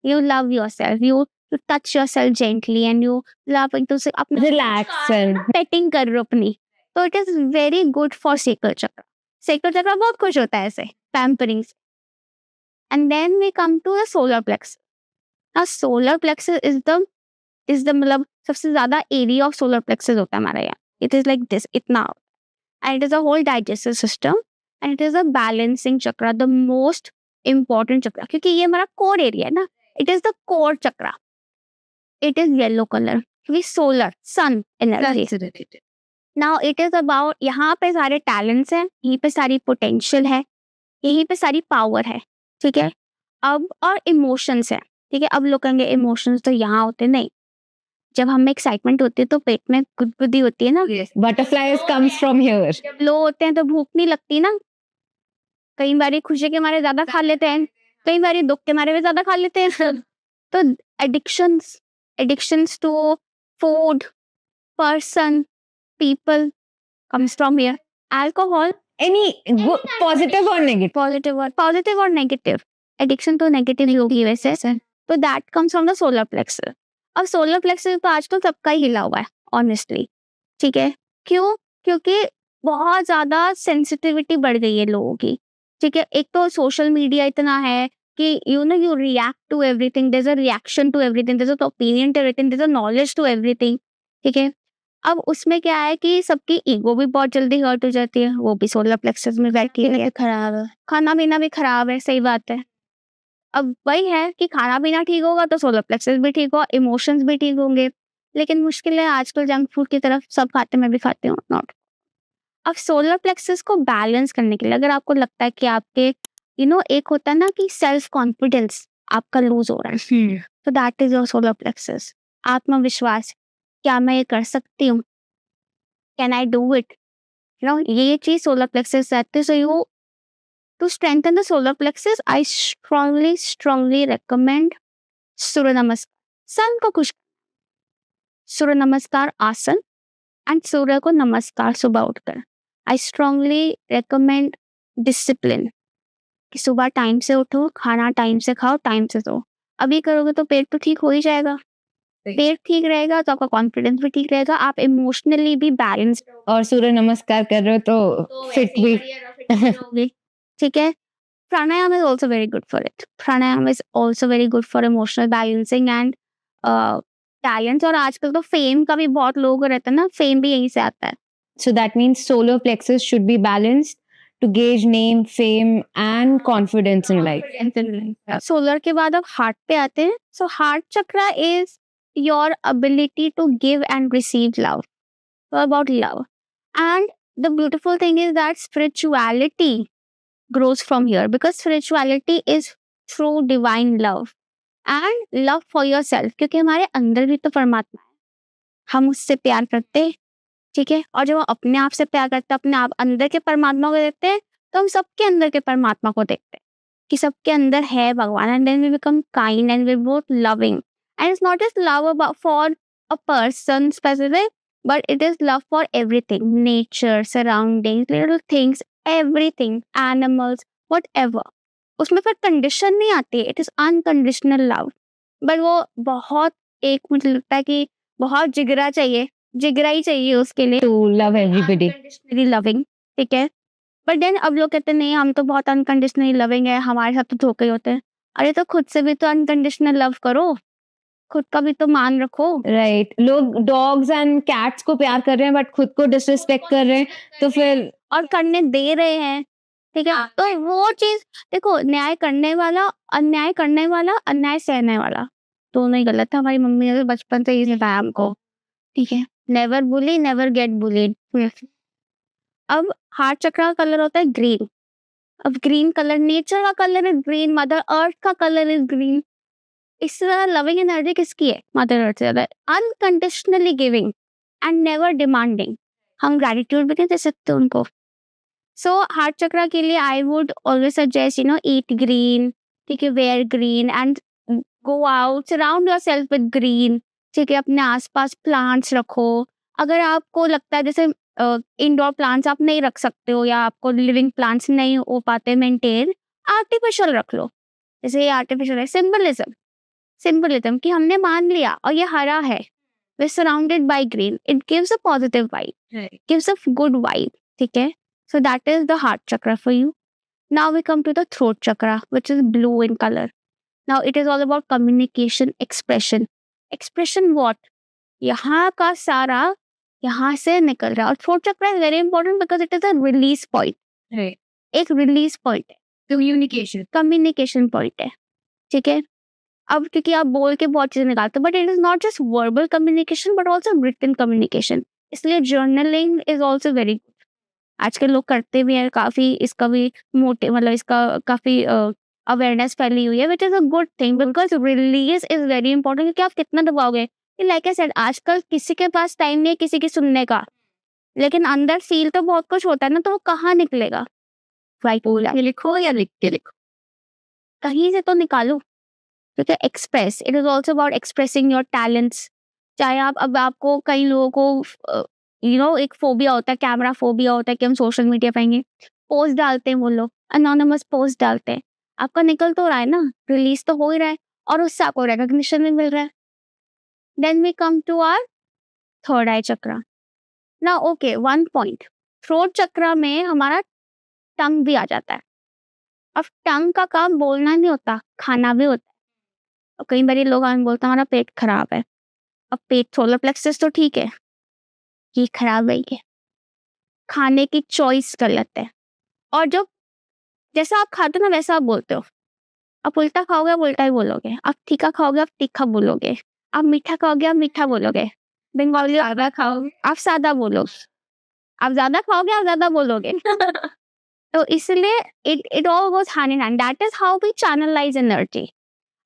You love yourself. You touch yourself gently and you love एक दूसरे अपना Relax and petting कर रहे हो अपनी. So it is very good for sacral chakra. Sacral chakra बहुत खुश होता है ऐसे pampering से. And then we come to the solar plexus. Now solar plexus is the मतलब सबसे ज्यादा area of solar plexus होता है हमारा यहाँ. It is like this, इतना. And it is a whole digestive system and it is a balancing chakra, the most important chakra. क्योंकि ये हमारा core area है ना. It is the core chakra. It is yellow color. क्योंकि solar, sun energy. Now it is about यहाँ पे सारे talents हैं, यहीं पे सारी potential है, यहीं पे सारी power है, ठीक है. अब और emotions है, ठीक है. अब लोग कहेंगे emotions तो यहाँ होते नहीं. जब हमें एक्साइटमेंट होती है तो पेट में गुदगुदी होती है ना. butterflies comes from here. जब लो होते हैं तो भूख नहीं लगती ना. कई बारी खुशी के मारे ज्यादा खा लेते हैं, कई बारी दुख के मारे भी ज्यादा खा लेते हैं. तो addictions to food, person, people comes from here. Alcohol, Any good, positive or negative? positive or negative. Addiction तो negative ही होगी वैसे. तो that comes from the solar plexus. अब solar plexus तो आजकल सबका ही हिला हुआ है honestly. ठीक है. क्यों? क्योंकि बहुत ज्यादा सेंसिटिविटी बढ़ गई है लोगों की. ठीक है. एक तो सोशल मीडिया इतना है कि you react to everything. There's a reaction to everything. There's an opinion to everything. There's a knowledge to everything. ठीक है. अब उसमें क्या है कि सबकी ईगो भी बहुत जल्दी हर्ट हो जाती है. वो भी सोलर प्लेक्सस में बैठी है. खराब है. खाना पीना भी खराब है. सही बात है. अब वही है कि खाना पीना ठीक होगा तो सोलर प्लेक्सस भी ठीक होगा, इमोशंस भी ठीक होंगे. लेकिन मुश्किल है आजकल जंक फूड की तरफ सब खाते, मैं भी खाती हूँ. नॉट. अब सोलर प्लेक्सस को बैलेंस करने के लिए अगर आपको लगता है कि आपके एक होता है ना कि सेल्फ कॉन्फिडेंस आपका लूज हो रहा है, तो that is your solar plexus. आत्मविश्वास, क्या मैं ये कर सकती हूँ, कैन आई डू इट, ये चीज सोलर प्लेक्सस रहते. So you to strengthen the solar plexus, I strongly recommend Surya Namaskar. Sun को खुश, सूर्य नमस्कार आसन एंड सूर्य को नमस्कार सुबह उठकर. आई स्ट्रांगली रेकमेंड डिसिप्लिन कि सुबह टाइम से उठो, खाना टाइम से खाओ, टाइम से सो. अभी करोगे तो पेट तो ठीक हो ही जाएगा. पेट ठीक रहेगा तो आपका कॉन्फिडेंस भी ठीक रहेगा, आप इमोशनली भी बैलेंस. और सूर्य नमस्कार कर रहे हो तो फिट भी. ठीक है. प्राणायाम is also very good for it. Pranayama is also very good for emotional balancing and talents. और आजकल तो फेम का भी बहुत लोग रहता है ना, फेम भी यहीं से आता है. So that means solar plexus should be balanced to gauge name, fame and confidence in life. Solar के बाद अब हार्ट पे आते हैं. So heart chakra is your ability to give and receive love. So about love. And the beautiful thing is that spirituality grows from here because spirituality is true divine love and love for yourself. क्योंकि हमारे अंदर भी तो परमात्मा है, हम उससे प्यार करते हैं. ठीक है. और जब हम अपने आप से प्यार करते हैं, अपने आप अंदर के परमात्मा को देखते हैं, तो हम सबके अंदर के परमात्मा को देखते हैं कि सबके अंदर है भगवान. And then we become kind and we both loving. And it's not just love for a person specific, but it is love for everything, nature, surroundings, little things, everything, animals, whatever. उसमें फिर कंडीशन नहीं आती. It is unconditional love. But वो बहुत एक मुझे लगता है कि बहुत जिगरा चाहिए, जिगरा ही चाहिए उसके लिए To love everybody. unconditionally loving. ठीक है. बट देन अब लोग कहते हैं नहीं हम तो बहुत अनकंडीशनली लविंग है, हमारे साथ तो धोखे ही होते हैं. अरे तो खुद से भी तो अनकंडीशनल लव करो, खुद का भी तो मान रखो. राइट. लोग डॉग्स एंड कैट्स को प्यार कर रहे हैं बट खुद को डिसरिस्पेक्ट कर रहे हैं, तो फिर और करने दे रहे हैं. ठीक है. तो वो चीज देखो, न्याय करने वाला, अन्याय सहने वाला दोनों ही गलत है. हमारी मम्मी ने बचपन से ही सिखाया हमको. ठीक है. नेवर बुली, नेवर गेट बुलीड. अब हार्ट चक्र का कलर होता है ग्रीन. अब ग्रीन कलर नेचर का कलर है ग्रीन, मदर अर्थ का कलर इज ग्रीन. इससे ज्यादा लविंग एनर्जी किसकी है? मदर अर्थ से ज्यादा. Unconditionally giving and never demanding. हम ग्रेटिट्यूड भी नहीं दे सकते उनको. सो हार्ट चक्र के लिए I would always suggest eat green. ठीक है. Wear green and go out, surround yourself with green. ठीक है. अपने आसपास प्लांट्स रखो, अगर आपको लगता है जैसे इंडोर प्लांट्स आप नहीं रख सकते हो या आपको लिविंग प्लांट्स नहीं हो पाते मेंटेन, आर्टिफिशियल रख लो। जैसे ये आर्टिफिशियल है, सिंबलिज्म कि हमने मान लिया और ये हरा है, we're surrounded by green, it gives a positive vibe, Right. gives a good vibe, ठीक है? So that is the heart chakra for you. Now we come to the throat chakra, which is blue in color. Now it is all about communication, expression. Expression what? यहाँ का सारा यहाँ से निकल रहा है। और throat chakra is very important because it is a release point. Right. एक release point है, communication point है, ठीक है? अब क्योंकि आप बोल के बहुत चीजें निकालते हो, but it is not just verbal communication but also written communication, इसलिए journaling is also very good. आजकल लोग करते भी हैं, काफी इसका भी मोटे मतलब इसका काफी अवेयरनेस फैली हुई है, which is a good thing because release is very important. क्योंकि आप कितना दबाओगे, लाइक आई सेड आजकल किसी के पास टाइम नहीं है किसी की सुनने का, लेकिन अंदर फील तो बहुत कुछ होता है ना, तो वो कहाँ निकलेगा? लिखो या लिख के लिखो, कहीं से तो निकालो। ठीक है, express, it is also about expressing your talents. चाहे आप अब आपको कई लोगों को एक फोबिया होता है, कैमरा फोबिया होता है कि हम सोशल मीडिया पाएंगे, पोस्ट डालते हैं, वो लोग अनोनिमस पोस्ट डालते हैं, आपका निकल तो रहा है ना, रिलीज तो हो ही रहा है और उससे आपको रिकॉग्निशन भी मिल रहा है। Then we come to our third eye chakra. ना okay, one point, throat chakra में हमारा टंग भी आ जाता है। अब टंग का काम बोलना नहीं होता, खाना भी होता है। और कई बार लोग आगे बोलते हैं हमारा पेट खराब है। अब पेट, सोलर प्लेक्सस तो ठीक है, ये खराब है, ये खाने की चॉइस गलत है। और जो जैसा आप खाते हो ना वैसा आप बोलते हो। आप उल्टा खाओगे आप उल्टा ही बोलोगे, आप तीखा खाओगे आप तीखा बोलोगे, आप मीठा खाओगे आप मीठा बोलोगे, बंगाली सादा खाओगे आप सादा बोलोगे, आप ज्यादा खाओगे आप ज्यादा बोलोगे। तो इसलिए it all goes hand in hand. That is how we channelize energy.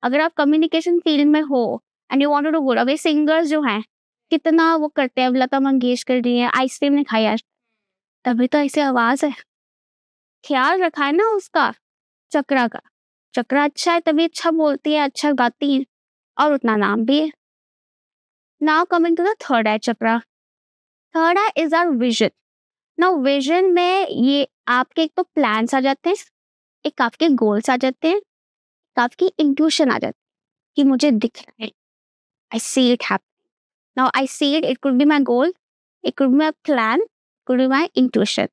अगर आप कम्युनिकेशन फील्ड में हो and you want to do good, अभी सिंगर्स जो हैं कितना वो करते हैं, लता मंगेशकर जी हैं, आइसक्रीम नहीं खाई आज, तभी तो ऐसी आवाज है। ख्याल रखा है ना उसका चक्रा का, चक्रा अच्छा है तभी अच्छा बोलती है, अच्छा गाती है और उतना नाम भी है। Now coming to the third eye chakra. Third eye is our vision. Now vision में ये आपके एक तो प्लान्स आ जाते हैं, एक आपके गोल्स आ जाते हैं, आपकी इंट्यूशन आ जाती है कि मुझे दिख रहा है, I see it happening. Now I see it, it could be my goal, it could be my plan, could be my intuition.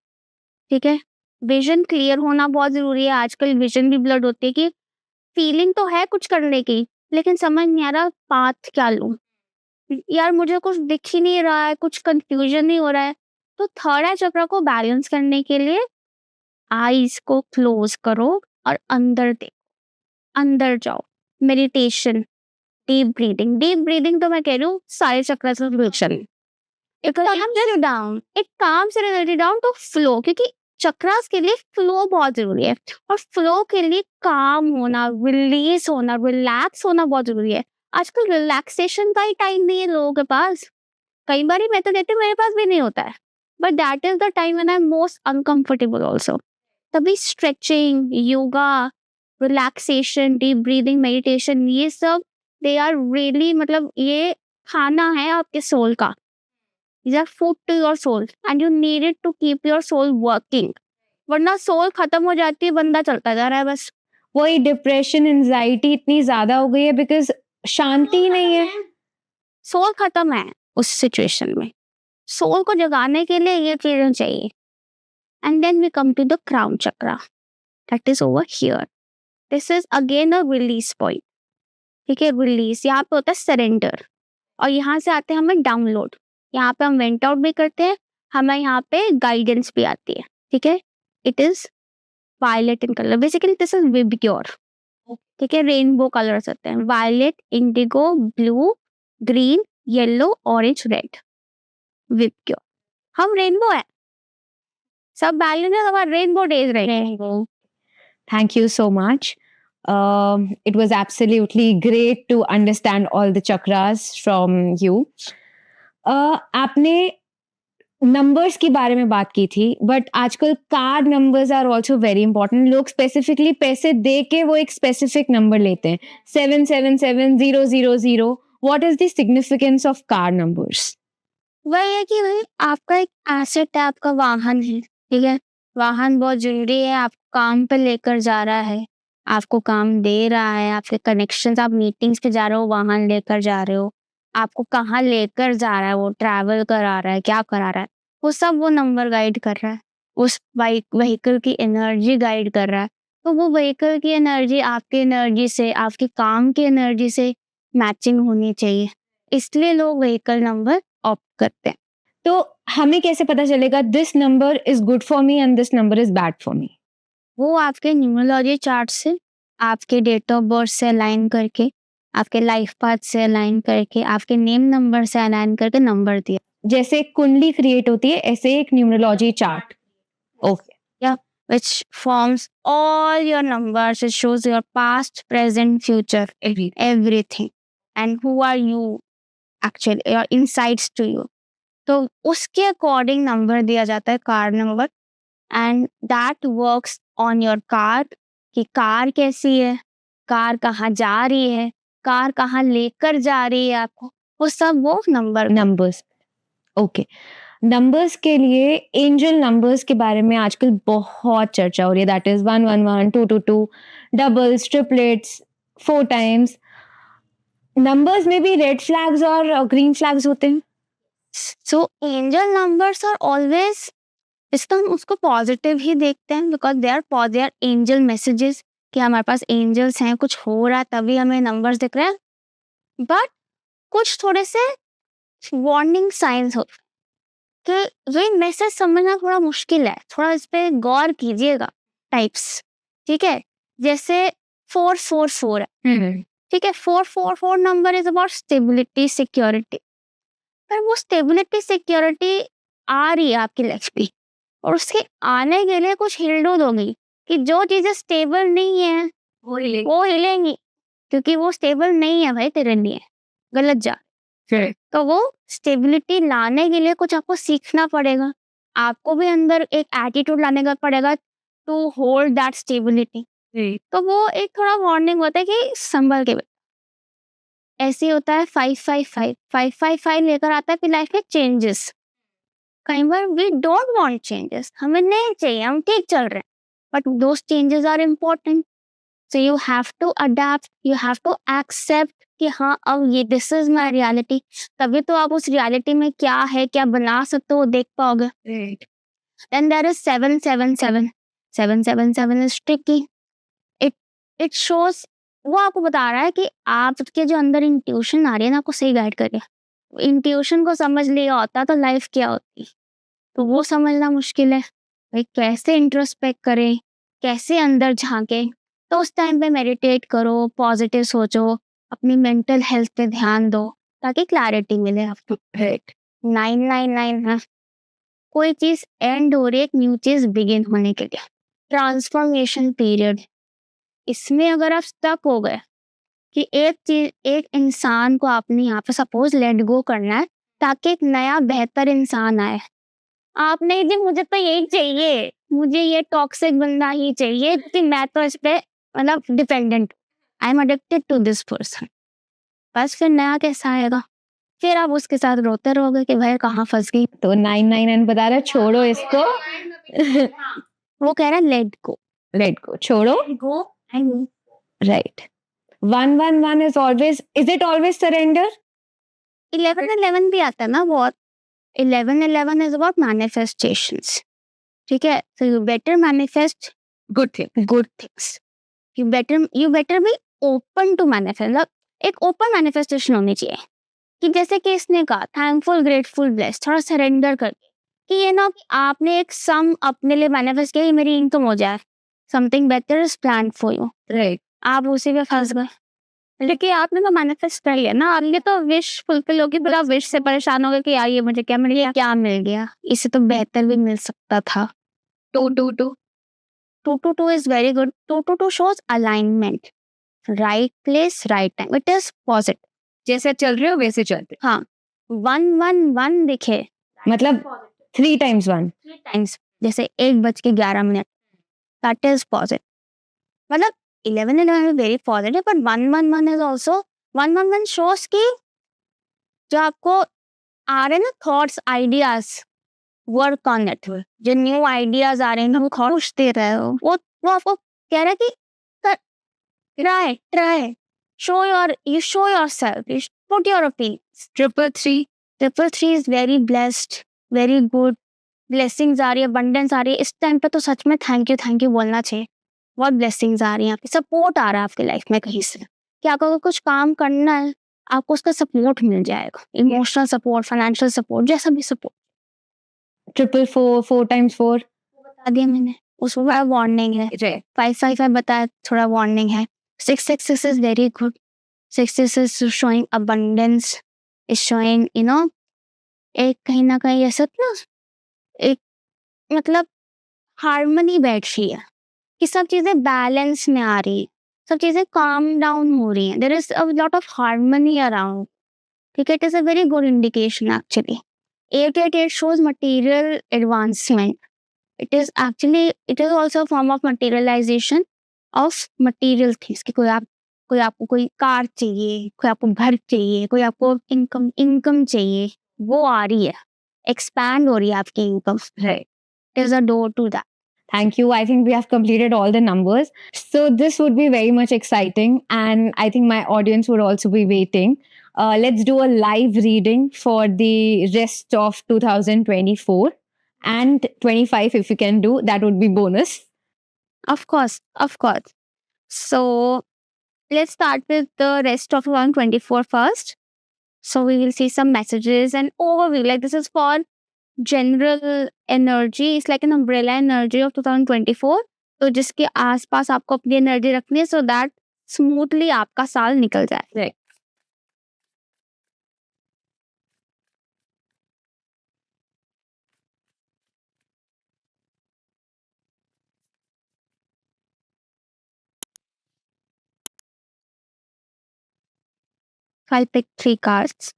ठीक है, विजन क्लियर होना बहुत जरूरी है। आजकल विजन भी ब्लड होती है कि फीलिंग तो है कुछ करने की, लेकिन समझ नहीं आ रहा पाथ क्या लूं, यार मुझे कुछ दिख ही नहीं रहा है, कुछ कंफ्यूजन नहीं हो रहा है। तो थर्ड आई चक्र को बैलेंस करने के लिए आईज को क्लोज करो और अंदर देखो, अंदर जाओ। मेडिटेशन, डीप ब्रीदिंग तो मैं कह रही हूँ सारे चक्र से relation, it calms your energy down to flow, क्योंकि चक्रास के लिए फ्लो बहुत जरूरी है और फ्लो के लिए काम होना, रिलीज होना, रिलैक्स होना बहुत जरूरी है। आजकल रिलैक्सेशन का ही टाइम नहीं है लोगों के पास। कई बार मैं तो कहती हूँ मेरे पास भी नहीं होता है, but that is the time when I am most uncomfortable also. तभी stretching, yoga, relaxation, deep breathing, meditation, ये सब दे आर रियली, मतलब ये खाना है आपके सोल का। These are food to your soul and you need it to keep your soul working. वरना सोल खत्म हो जाती है, बंदा चलता जा रहा है बस। वही डिप्रेशन, एंजाइटी इतनी ज्यादा हो गई है बिकॉज शांति ही नहीं है। सोल खत्म है उस सिचुएशन में। सोल को जगाने के लिए ये चीजें चाहिए। And then we come to the crown chakra, that is over here. This is again a release point. ठीक है, रिलीज यहाँ पे होता है सरेंडर, और यहाँ से आते हैं हमें डाउनलोड। यहाँ पे हम वेंट आउट भी करते हैं, हमें यहाँ पे गाइडेंस भी आती है। ठीक है, it is violet in colour, basically this is VIBGYOR. ठीक है, रेनबो कलर्स होते हैं, violet, indigo, blue, green, yellow, orange, red, VIBGYOR. हम रेनबो है, सब बैलेंस है, हमारा रेनबो डेज रहेंगे। Thank you so much. It was absolutely great to understand all the chakras from you. आपने नंबर्स के बारे में बात की थी, बट आजकल card numbers are also very important. लोग स्पेसिफिकली पैसे दे के वो एक स्पेसिफिक नंबर लेते हैं, 777000। What is the significance of card numbers? वही है कि भाई आपका एक एसेट है, आपका वाहन है, ठीक है। वाहन बहुत जरूरी है, आपको काम पे लेकर जा रहा है, आपको काम दे रहा है, आपके कनेक्शंस, आप मीटिंग्स पे जा रहे हो, वाहन लेकर जा रहे हो, आपको कहाँ लेकर जा रहा है, वो ट्रैवल करा रहा है, क्या करा रहा है, वो सब वो नंबर गाइड कर रहा है। उस व्हीकल की एनर्जी गाइड कर रहा है। तो वो व्हीकल की एनर्जी आपकी एनर्जी से, आपके काम की एनर्जी से मैचिंग होनी चाहिए, इसलिए लोग व्हीकल नंबर ऑप्ट करते हैं। तो हमें कैसे पता चलेगा this number is good for me and this number is bad for me? वो आपके न्यूमरोलॉजी चार्ट से, आपके डेट ऑफ बर्थ से अलाइन करके, आपके लाइफ पाथ से अलाइन करके, आपके नेम नंबर से अलाइन करके नंबर दिया। जैसे एक कुंडली क्रिएट होती है, ऐसे एक numerology chart. Okay, which forms all your numbers. It shows your past, present, future, everything. And who are you actually, your insights to you. तो उसके अकॉर्डिंग नंबर दिया जाता है, car number, and that works on your car, कि कार कैसी है, कार कहाँ जा रही है, कार कहाँ लेकर जा रही है आपको, वो सब वो नंबर्स। ओके, नंबर्स के लिए एंजल नंबर्स के बारे में आजकल बहुत चर्चा हो रही है। That is 111, 222, doubles, triplets, 4 times. Numbers में भी रेड फ्लैग्स और ग्रीन फ्लैग्स होते हैं। So angel numbers are always, इसका हम उसको पॉजिटिव ही देखते हैं, because they are angel messages, कि हमारे पास एंजल्स हैं, कुछ हो रहा है तभी हमें नंबर्स दिख रहे हैं। बट कुछ थोड़े से वार्निंग साइंस होते हैं कि ये मैसेज समझना थोड़ा मुश्किल है, थोड़ा इस पे गौर कीजिएगा। टाइप्स, ठीक है, जैसे 444 है, ठीक है। 444 number is about stability, security. पर वो स्टेबिलिटी, सिक्योरिटी आ रही है आपकी लाइफ पे, और उसके आने के लिए कुछ हिलडुल होगी, कि जो चीजें स्टेबल नहीं है वो हिलेंगी, क्योंकि वो स्टेबल नहीं है भाई तेरे लिए, गलत जा। तो वो स्टेबिलिटी लाने के लिए कुछ आपको सीखना पड़ेगा, आपको भी अंदर एक एटीट्यूड लाने का पड़ेगा टू होल्ड दैट स्टेबिलिटी। तो वो एक थोड़ा वार्निंग होता है कि संभल के। ऐसे होता है 555, 555 लेकर आता है कि लाइफ में चेंजेस। कई बार वी डोंट वांट चेंजेस, हमें नहीं चाहिए, हम ठीक चल रहे हैं, but those changes are important. So you have to adapt, you have to accept कि हाँ अब ये दिस इज माई रियलिटी। तभी तो आप उस रियलिटी में क्या है, क्या बना सकते हो, वो देख पाओगे। Then there is 777, 777 is tricky. It shows, वो आपको बता रहा है कि आपके जो अंदर इंट्यूशन आ रही है ना, आपको सही गाइड कर रही है। इंट्यूशन को समझ लिया होता तो लाइफ क्या होती, तो वो समझना मुश्किल है भाई। कैसे इंट्रोस्पेक्ट करें, कैसे अंदर झांके, तो उस टाइम पे मेडिटेट करो, पॉजिटिव सोचो, अपनी मेंटल हेल्थ पे ध्यान दो, ताकि क्लैरिटी मिले आपको। 999 है, कोई चीज एंड हो रही है, एक न्यू चीज बिगिन होने के लिए, ट्रांसफॉर्मेशन पीरियड। इसमें अगर आप स्टक हो गए कि एक चीज, एक इंसान को आपने यहाँ पे सपोज लेट गो करना है ताकि एक नया बेहतर इंसान आए, आप नहीं जी मुझे तो यही चाहिए, मुझे ये टॉक्सिक बंदा ही चाहिए, कि मैं तो इस पे मतलब dependent, I am addicted to this person. बस फिर नया कैसा आएगा, फिर आप उसके साथ रोते रहोगे कि भाई कहाँ फंस गई। तो 999 बता रहा है छोड़ो इसको। वो कह रहा है लेट गो, लेट गो, छोड़ो। Right. 111 is always, is it always surrender? 1111 भी आता है ना बहुत। 1111 इज अबाउट मैनिफेस्टेशंस, ठीक है। so you better manifest good things, you better be open to manifest, मतलब एक ओपन मैनिफेस्टेशन होनी चाहिए, कि जैसे कि इसने कहा थैंकफुल, ग्रेटफुल, ब्लेस्ड, थोड़ा सरेंडर करके, कि ये ना कि आपने एक सम अपने लिए मैनिफेस्ट किया, मेरी इनकम हो जाए, something better is planned for you, right. आप उसी में फंस गए, लेकिन आपने तो मैनिफेस्ट कर लिया ना, आपने तो विश फुलफिल होगी, फिर आप विश से परेशान हो गए कि यार ये मुझे क्या मिल गया, क्या मिल गया, इससे तो बेहतर भी मिल सकता था। 222 is very good. 222 shows alignment, right place, right time. It is positive. जैसे चल रहे हो वैसे चलते। हाँ, 111 दिखे मतलब 3 times 1, 3 times, जैसे 1:11, that is positive. मतलब 1111 is very positive, but 111 is also, 111 shows कि जो आपको आ रहे हैं ना thoughts ideas, work on it. जो न्यू आइडियाज आ रहे हैं, वो सोचते रहे हो, वो आपको कह रहा है कि try, you show yourself, you put your opinions. 333 is very blessed, very good. Blessings आ रही है, अबंडेंस आ रही है। इस टाइम पे तो सच में थैंक यू बोलना चाहिए। बहुत ब्लेसिंग्स आ रही हैं, आपकी सपोर्ट आ रहा है आपकी लाइफ में कहीं से कि आपको अगर कुछ काम करना है, आपको उसका सपोर्ट मिल जाएगा। इमोशनल सपोर्ट, फाइनेंशियल सपोर्ट, जैसा भी सपोर्ट। 444, 4 times 4. बता दिया मैंने, उसमें वार्निंग है। 555 बताया, थोड़ा वार्निंग है। 666 is very good. 666 is showing abundance, is showing एक कहीं ना कहीं ऐसा ना, एक मतलब हार्मनी बैठ रही है कि सब चीजें बैलेंस में आ रही है, सब चीजें काम डाउन हो रही हैं। There is a lot of harmony around. ठीक है, it is a very good indication actually. 888 shows material advancement. It is also a form of materialization of material things. कि कोई आपको कोई कार चाहिए, कोई आपको घर चाहिए, कोई आपको इनकम चाहिए, वो आ रही है, एक्सपैंड हो रही है आपकी income. Right. It is a door to that. Thank you. I think we have completed all the numbers. So this would be very much exciting. And I think my audience would also be waiting. Let's do a live reading for the rest of 2024 and 25. If you can do, that would be bonus. Of course. So let's start with the rest of 2024 first. So we will see some messages and overview. Like this is for general energy. It's like an umbrella energy of 2024. तो जिसके आसपास आपको अपनी एनर्जी रखनी है, so that smoothly आपका साल निकल जाए। Right. I'll pick 3 cards.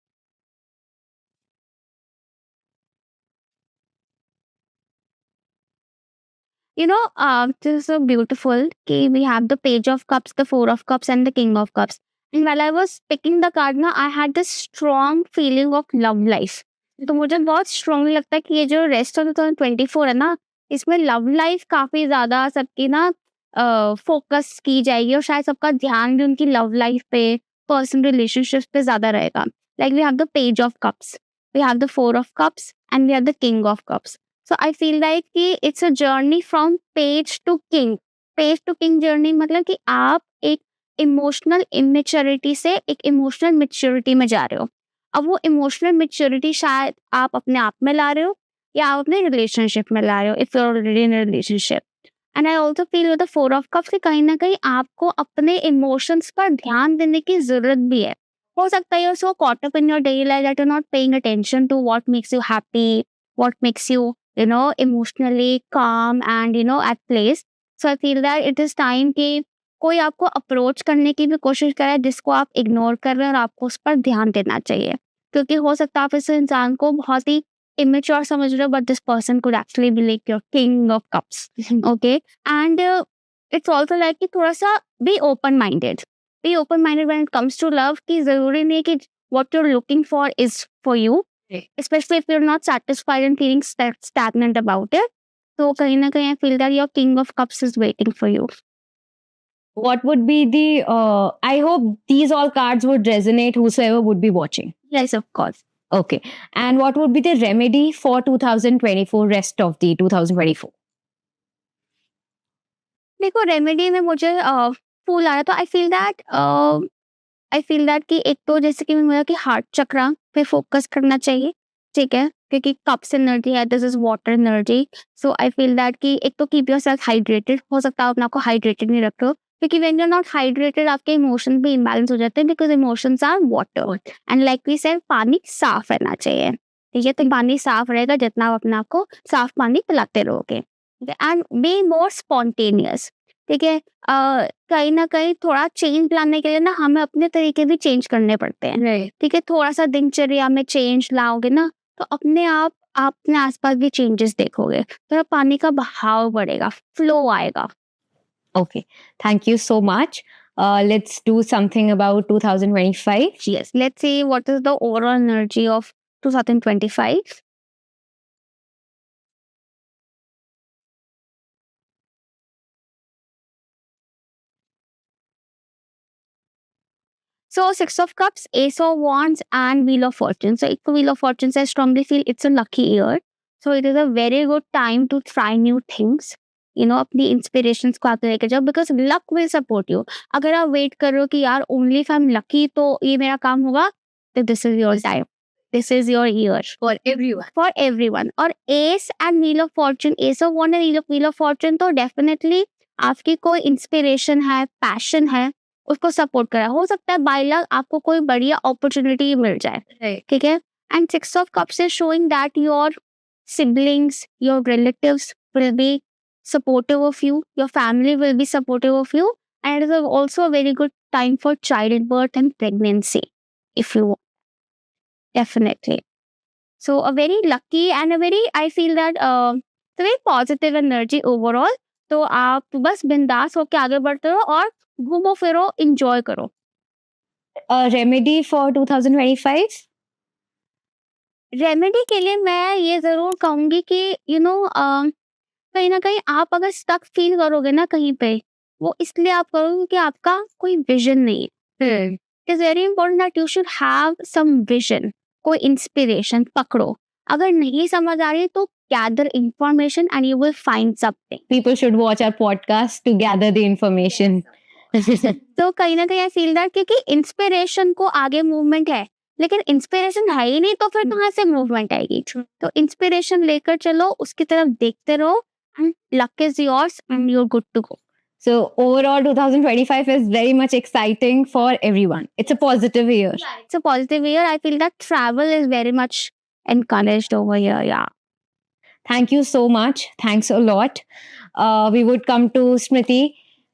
This is so beautiful. Okay, we have the Page of Cups, the Four of Cups, and the King of Cups. And while I was picking the card ना, I had this strong feeling of love life. तो मुझे बहुत strongly लगता है कि ये जो rest of 2024 है ना, इसमें love life काफी ज्यादा सबकी ना फोकस की जाएगी, और शायद सबका ध्यान भी उनकी love life पे, personal relationships पे ज्यादा रहेगा. Like we have the Page of Cups, we have the Four of Cups, and we have the King of Cups. So I feel like कि it's a journey from page to king. Page to king journey मतलब कि आप एक इमोशनल इमेच्योरिटी से एक इमोशनल मेच्योरिटी में जा रहे हो। अब वो इमोशनल मेच्योरिटी शायद आप अपने आप में ला रहे हो, या आप अपने रिलेशनशिप में ला रहे हो, if you are already in a relationship. And I also feel with the four of cups कि कहीं ना कहीं आपको अपने इमोशंस पर ध्यान देने की जरूरत भी है। हो सकता है so caught up in your daily life that you not paying attention to what makes you happy, what makes you emotionally calm and at place. So I feel that it is time कि कोई आपको अप्रोच करने की भी कोशिश करे जिसको आप इग्नोर कर रहे हैं, और आपको उस पर ध्यान देना चाहिए, क्योंकि हो सकता है आप इस इंसान को बहुत ही immature समझ रहे हो, but this person could actually be like your king of cups. Okay, and it's also like कि थोड़ा सा be open minded when it comes to love, कि जरूरी नहीं कि what you're looking for is for you. Especially if you're not satisfied and feeling stagnant about it. So kahin na kahin I feel that your King of Cups is waiting for you. What would be the, I hope these all cards would resonate whosoever would be watching. Yes, of course. Okay. And what would be the remedy for 2024, rest of the 2024? देखो रेमेडी में मुझे फूल आ रहा, तो आई फील दैट कि एक तो जैसे कि मैंने कि हार्ट चक्रा पे फोकस करना चाहिए, ठीक है, क्योंकि कप्स एनर्जी है, this is water energy. So I feel that कि एक तो कीप योरसेल्फ हाइड्रेटेड। हो सकता है आप अपने आपको हाइड्रेटेड नहीं रख रहे हो, क्योंकि when you are not hydrated आपके इमोशन भी इम्बैलेंस हो जाते हैं, because emotions are water. And like we said, पानी साफ रहना चाहिए, ठीक है, तो पानी साफ रहेगा जितना आप अपने आप को साफ पानी पिलाते रहोगे, ठीक है। एंड बी मोर स्पॉन्टेनियस, ठीक है। कहीं ना कहीं थोड़ा चेंज लाने के लिए ना हमें अपने तरीके भी चेंज करने पड़ते हैं, ठीक है। थोड़ा सा दिनचर्या में चेंज लाओगे ना, तो अपने आप अपने आसपास भी चेंजेस देखोगे, थोड़ा पानी का बहाव बढ़ेगा, फ्लो आएगा। Okay, thank you so much. Let's do something about 2025. Yes, let's see what is the overall energy of 2025. So, Six of Cups, Ace of Wands, and Wheel of Fortune. So, Wheel of Fortune, I strongly feel it's a lucky year. So, it is a very good time to try new things. अपनी inspirations को आगे लेके जाओ, because luck will support you. अगर आप wait कर रहे हो कि यार only if I'm lucky तो ये मेरा काम होगा, तो this is your time. This is your year. For everyone. For everyone. और Ace and Wheel of Fortune, Ace of Wands and Wheel of Fortune तो definitely आपकी कोई inspiration है, passion है, उसको सपोर्ट करा. हो सकता है बाय लक आपको कोई बढ़िया अपॉर्चुनिटी मिल जाए, ठीक है. And six of cups is showing that your siblings, your relatives will be supportive of you, your family will be supportive of you, and it is also a very good time for childbirth and pregnancy if you want. Definitely. So a very lucky and a very, I feel that it's a very positive energy overall. तो आप बस बिंदास होके आगे बढ़ते रहो और घूमो फिरो, enjoy करो. A remedy for 2025? रेमेडी के लिए मैं ये जरूर कहूंगी कि कहीं ना कहीं आप अगर स्टक फील करोगे ना कहीं पे, वो इसलिए आप करोगे कि आपका कोई विजन नहीं है. It is very important that you should have some vision, कोई इंस्पिरेशन पकड़ो. अगर नहीं समझ आ रही तो gather information and you will find something. People should watch our podcast to gather the information. तो कहीं ना कहीं आई फील दैट क्योंकि इंस्पिरेशन को आगे मूवमेंट है, लेकिन इंस्पिरेशन है ही नहीं तो फिर कहाँ से मूवमेंट आएगी. तो इंस्पिरेशन लेकर चलो, उसकी तरफ देखते रहो, and luck is yours and you're good to go. So overall 2025 is very much exciting for everyone. It's a positive year. It's a positive year. I feel that travel is very much encouraged over here. Yeah. Thank you so much. Thanks a lot. We would come to Smriti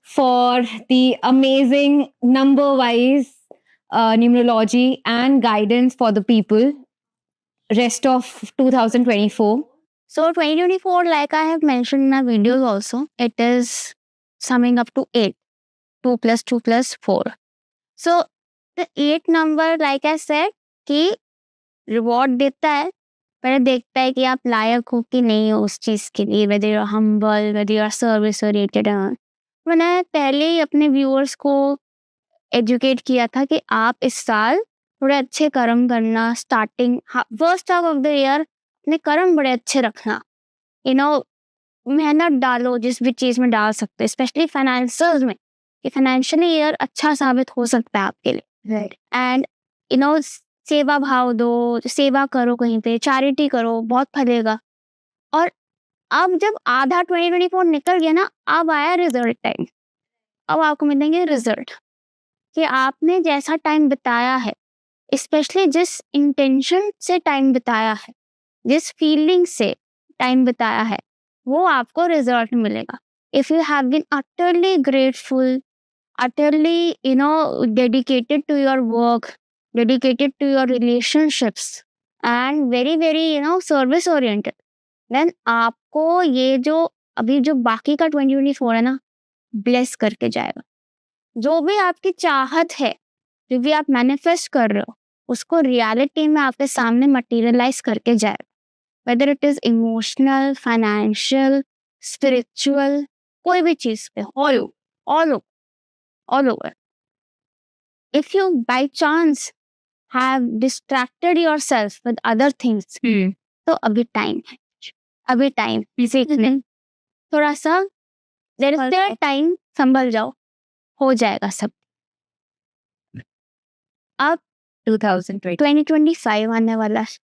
for the amazing number-wise numerology and guidance for the people rest of 2024. So 2024, like I have mentioned in our videos also, it is summing up to 8. 2 plus 2 plus 4. So the 8 number, like I said, कि reward देता है, पर देखता है कि आप लायक हो कि नहीं हो उस चीज़ के लिए, whether you're humble, whether you're service oriented. मैंने पहले ही अपने व्यूअर्स को एजुकेट किया था कि आप इस साल थोड़े अच्छे कर्म करना, starting first half of the year अपने कर्म बड़े अच्छे रखना. मेहनत डालो जिस भी चीज़ में डाल सकते, स्पेशली फाइनेंशियल में, कि फाइनेंशियली ईयर अच्छा साबित हो सकता है आपके लिए. एंड सेवा भाव दो, सेवा करो, कहीं पे चैरिटी करो, बहुत फलेगा. और अब जब आधा 2024 निकल गया ना, अब आया रिजल्ट टाइम. अब आपको मिलेंगे रिजल्ट कि आपने जैसा टाइम बिताया है, स्पेशली जिस इंटेंशन से टाइम बिताया है, जिस फीलिंग से टाइम बिताया है, वो आपको रिजल्ट मिलेगा. If you have been utterly grateful, utterly dedicated to your work, dedicated to your relationships and very very service oriented, then आपको ये जो अभी जो बाकी का 2024 है ना, ब्लेस करके जाएगा. जो भी आपकी चाहत है, जो भी आप मैनिफेस्ट कर रहे हो, उसको रियलिटी में आपके सामने मटेरियलाइज करके जाएगा. whether it is emotional, financial, spiritual, कोई भी चीज पे, all over. If you by chance have distracted yourself with other things, तो अभी टाइम है, अभी टाइम सीखने, थोड़ा सा there is still time, संभल जाओ, हो जाएगा सब. अब 2025 आने वाला है.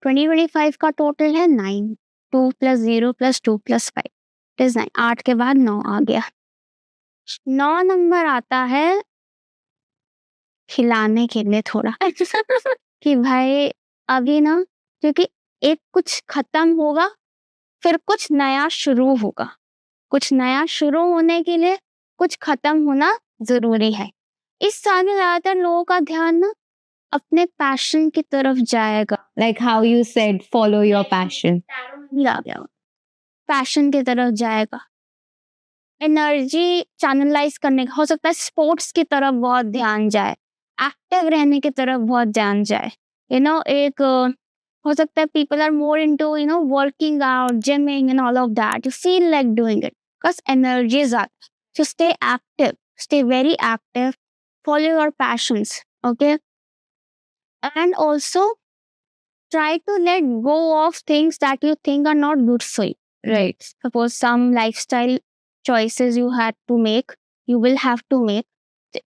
2025 का टोटल है 9. 2 plus 0 plus 2 plus 5 it is 9. 8 के बाद 9 आ गया. 9 नंबर आता है खिलाने के लिए थोड़ा कि भाई अभी ना, क्योंकि एक कुछ खत्म होगा, फिर कुछ नया शुरू होगा. कुछ नया शुरू होने के लिए कुछ खत्म होना जरूरी है. इस साल में ज्यादातर लोगों का ध्यान ना अपने पैशन की तरफ जाएगा. Like how you said, follow your passion. Passion की तरफ जाएगा. एनर्जी चैनलाइज करने का, हो सकता है स्पोर्ट्स की तरफ बहुत ध्यान जाए, एक्टिव रहने की तरफ बहुत ध्यान जाए. एक हो सकता है people are more into working out, gymming and all of that. You feel like doing it because energies are. So stay active, stay very active, follow your passions, okay? And also try to let go of things that you think are not good for you. Right. Suppose some lifestyle choices you had to make, you will have to make.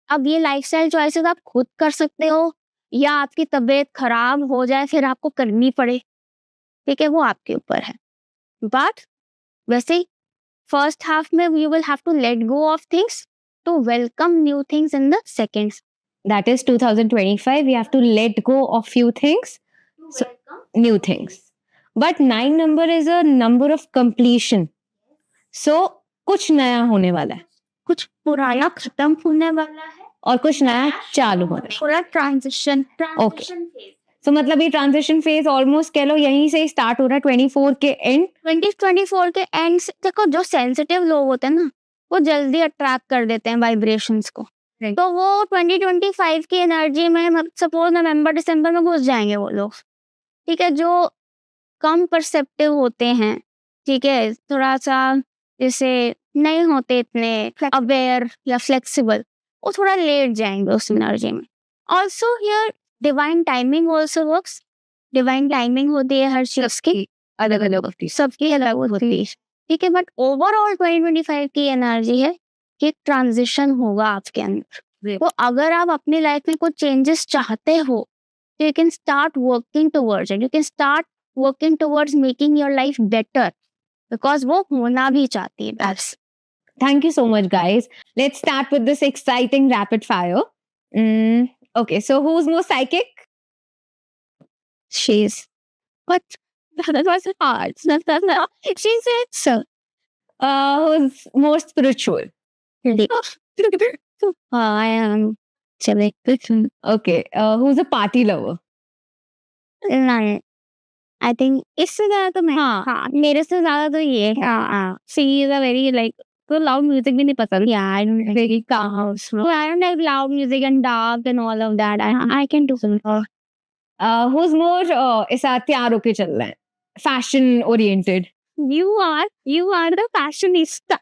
अब ये लाइफस्टाइल चॉइसेस आप खुद कर सकते हो या आपकी तबीयत खराब हो जाए फिर आपको करनी पड़े, ठीक है, वो आपके ऊपर है. बट वैसे ही फर्स्ट हाफ में you will have to let go of things to welcome new things in the second. That is 2025. We have to let go of few things, To welcome new things. But 9 number is a number of completion. So कुछ नया होने वाला है कुछ पुराना खत्म होने वाला है और कुछ नया चालू होने वाला है. पूरा ट्रांजिशन. transition phase. So मतलब ये ट्रांजिशन फेज ऑलमोस्ट कह लो यहीं से स्टार्ट हो रहा है 24 के एंड. 2024 के एंड से देखो, जो सेंसिटिव लोग होते हैं ना वो जल्दी अट्रैक्ट कर देते हैं वाइब्रेशंस को. तो वो 2025 की एनर्जी में सपोज नवंबर दिसंबर में घुस जाएंगे वो लोग, ठीक है, जो कम परसेप्टिव होते हैं, ठीक है, थोड़ा सा जैसे नहीं होते इतने अवेयर या फ्लेक्सिबल, वो थोड़ा लेट जाएंगे उस एनर्जी में. Also here divine timing also works. Divine timing होती है हर चीज की, अलग अलग होती है. सबकी अलग होती है, ठीक है. बट ओवरऑल 2025 की एनर्जी है कि ट्रांजिशन होगा आपके अंदर. तो अगर आप अपनी लाइफ में कुछ चेंजेस चाहते हो तो you can start working towards it. You can start working towards making your life better because वो होना भी चाहती है बस. Thank you so much, guys. Let's start with this exciting rapid fire. Okay, so who's more psychic? She's but that was hard. She said so. Who's more spiritual? I am selected. Okay, who's a party lover? नहीं, I think इससे ज्यादा तो मैं, हाँ मेरे से ज्यादा तो ये है. हाँ, she is a very like, तो लाउड म्यूजिक भी नहीं पसंद. Yeah, I don't like very calm. So I don't like loud music and dark and all of that. I can do some. Who's more ऐसा तैयार होके चल रहा है? Fashion oriented. You are the fashionista.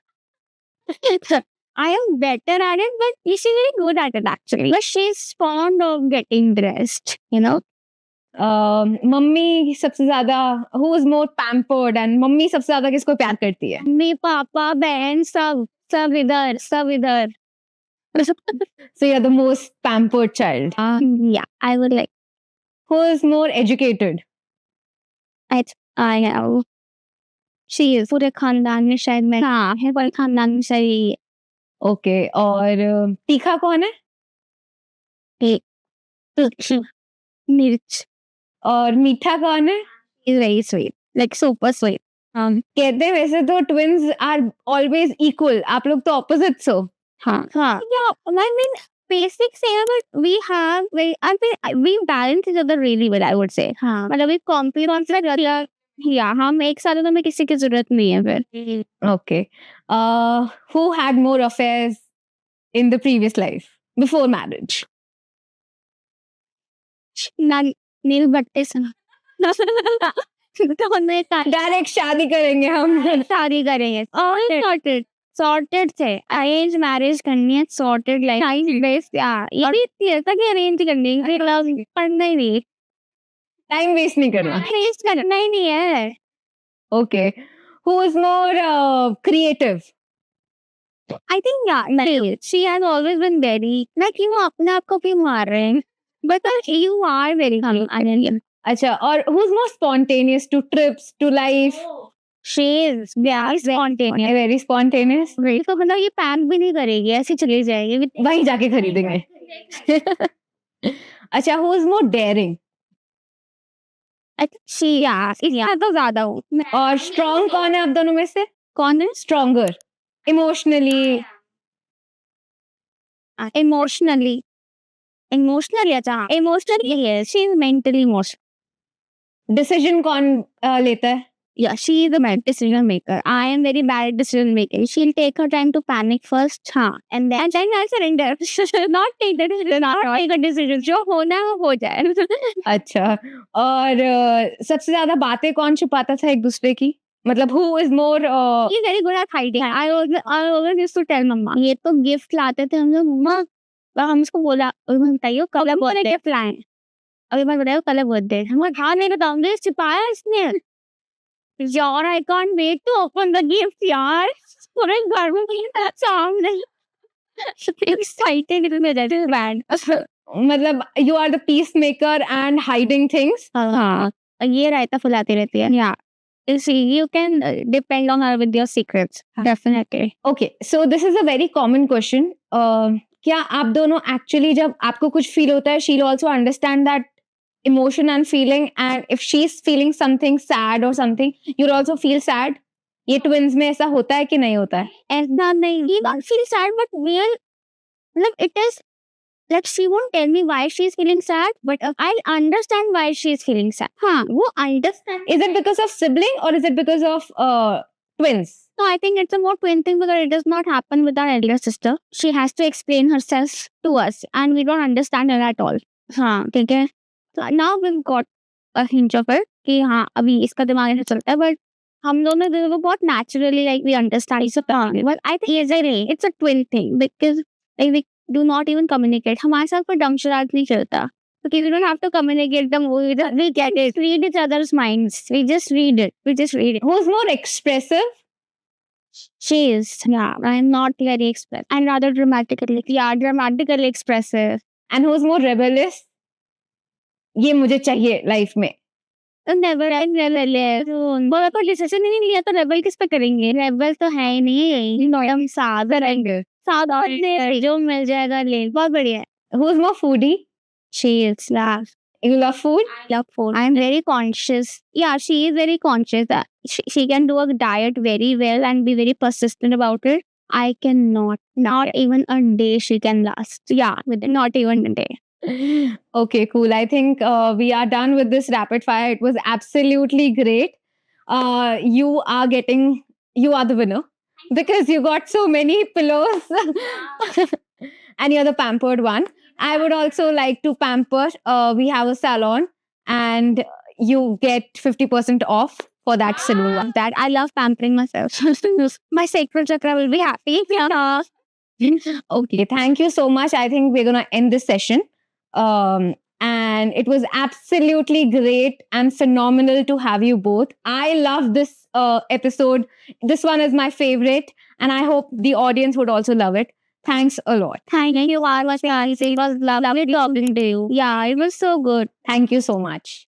I am better at it, but she's very good at it actually. But she's fond of getting dressed, mummy सबसे ज्यादा, who is more pampered, and mummy सबसे ज्यादा किसको प्यार करती है? मम्मी पापा बहन सब इधर. So you're the most pampered child. Yeah, I would like. Who is more educated? I know. She is. पूरे खानदान में शायद मैं, हाँ है, पूरे खानदान में सही. Okay, और तीखा कौन है? मिर्च. और मीठा कौन है? Is very sweet, like super sweet. कहते हैं वैसे तो twins are always equal. आप लोग तो opposites हो. हाँ. Yeah, I mean basic same, but we have we balance each other really well, I would say. हाँ. मतलब we complement each other. या हम एक साथ तो हमें किसी की जरूरत नहीं है फिर. Okay. Who had more affairs in the previous life before marriage? नील बट्टे सुना. डायरेक्ट शादी करेंगे हम. शादी करेंगे. सॉर्टेड थे. अरेंज मैरिज करनी है, सॉर्टेड लाइफ. टाइम वेस्ट यार, ये ऐसा कि अरेंज करनी है, पढ़ना ही नहीं, टाइम वेस्ट नहीं करना. वेस्ट करना ही नहीं है. Okay. Who is more creative? I think yeah, she has always been very like, अपने आप को भी मार रहे हैं, but you are very funny. अच्छा, और who's more spontaneous to trips, to life? She is very spontaneous. Very spontaneous. तो मतलब ये पैक भी नहीं करेगी, ऐसे चली जाएगी. वहीं जाके खरीदेंगे. अच्छा, who's more daring? I think she तो ज्यादा हूँ. और strong कौन है आप दोनों में से? कौन है? Stronger. Emotionally. Emotionally अच्छा, emotionally yes, she is mentally emotional. Decision कौन लेता है? Yeah, she is a bad decision maker. I am very bad at decision making. She'll take her time to panic first, and then I'll surrender. Not take the decision, not take a decision. जो होना है वो हो जाए. अच्छा, और सबसे ज्यादा बातें कौन छुपाता था एक दूसरे की? मतलब who is more She's very good at hiding. I always used to tell मम्मा ये तो गिफ्ट लाते थे हम लोग. मम्मा हम उसको बोला बताइए कल बर्थडे गिफ्ट लाए. अभी मैं बताया कल बर्थडे. हम हाँ नहीं बताऊंगे छिपाया इसने. यार I can't wait to open the gift यार. पूरे घर में सामने. Excited में जाते हैं bad. मतलब you are the peacemaker and hiding things? हाँ ये रायता फुलाती रहती है. Yeah. See, you can depend on her with your secrets. Definitely. Okay, so this is a very common question. क्या आप दोनों actually जब आपको कुछ feel होता है, she'll also understand that emotion and feeling, and if she's feeling something sad or something, you'll also feel sad? ये twins में ऐसा होता है कि नहीं होता है? ऐसा नहीं. You don't feel sad, but we'll like it is like she won't tell me why she's feeling sad, but I'll understand why she's feeling sad. हाँ, वो understand. Is it because of sibling or is it because of twins? No, I think it's a more twin thing because it does not happen with our elder sister. She has to explain herself to us, and we don't understand her at all. हाँ, ठीक है. So now we've got a hint of it कि हाँ अभी इसका दिमाग ऐसा चलता है, but हम दोनों वो बहुत naturally like we understand each other. But I think it's a twin thing because like we do not even communicate. हमारे साथ कोई ढंग शरारत नहीं चलता. Because we don't have to communicate them. We get it. Read each other's minds. We just read it. Who's more expressive? She is. Yeah, I'm not very expressive. I'm rather dramatically. Yeah, dramatically expressive. And who's more rebellious? ये मुझे चाहिए लाइफ में. Never rebel. वो कोई डिसीजन ही नहीं लिया तो रेबल किस पे करेंगे? रेबल तो है ही नहीं. हम सादा रहेंगे. सादा जो मिल जाएगा ले. बहुत बढ़िया. Who's more foodie? She is. Yeah. You love food? Love food. I'm very conscious. Yeah, she is very conscious. She can do a diet very well and be very persistent about it. I cannot. Not even a day she can last. Yeah, not even a day. Okay, cool. I think we are done with this rapid fire. It was absolutely great. You are the winner because you got so many pillows and you're the pampered one. I would also like to pamper. We have a salon and you get 50% off for that salon. That I love pampering myself. My sacral chakra will be happy. Yeah. Okay, thank you so much. I think we're going to end this session. And it was absolutely great and phenomenal to have you both. I love this episode. This one is my favorite, and I hope the audience would also love it. Thanks a lot. Thank you, Arvash. It was lovely talking to you. Yeah, it was so good. Thank you so much.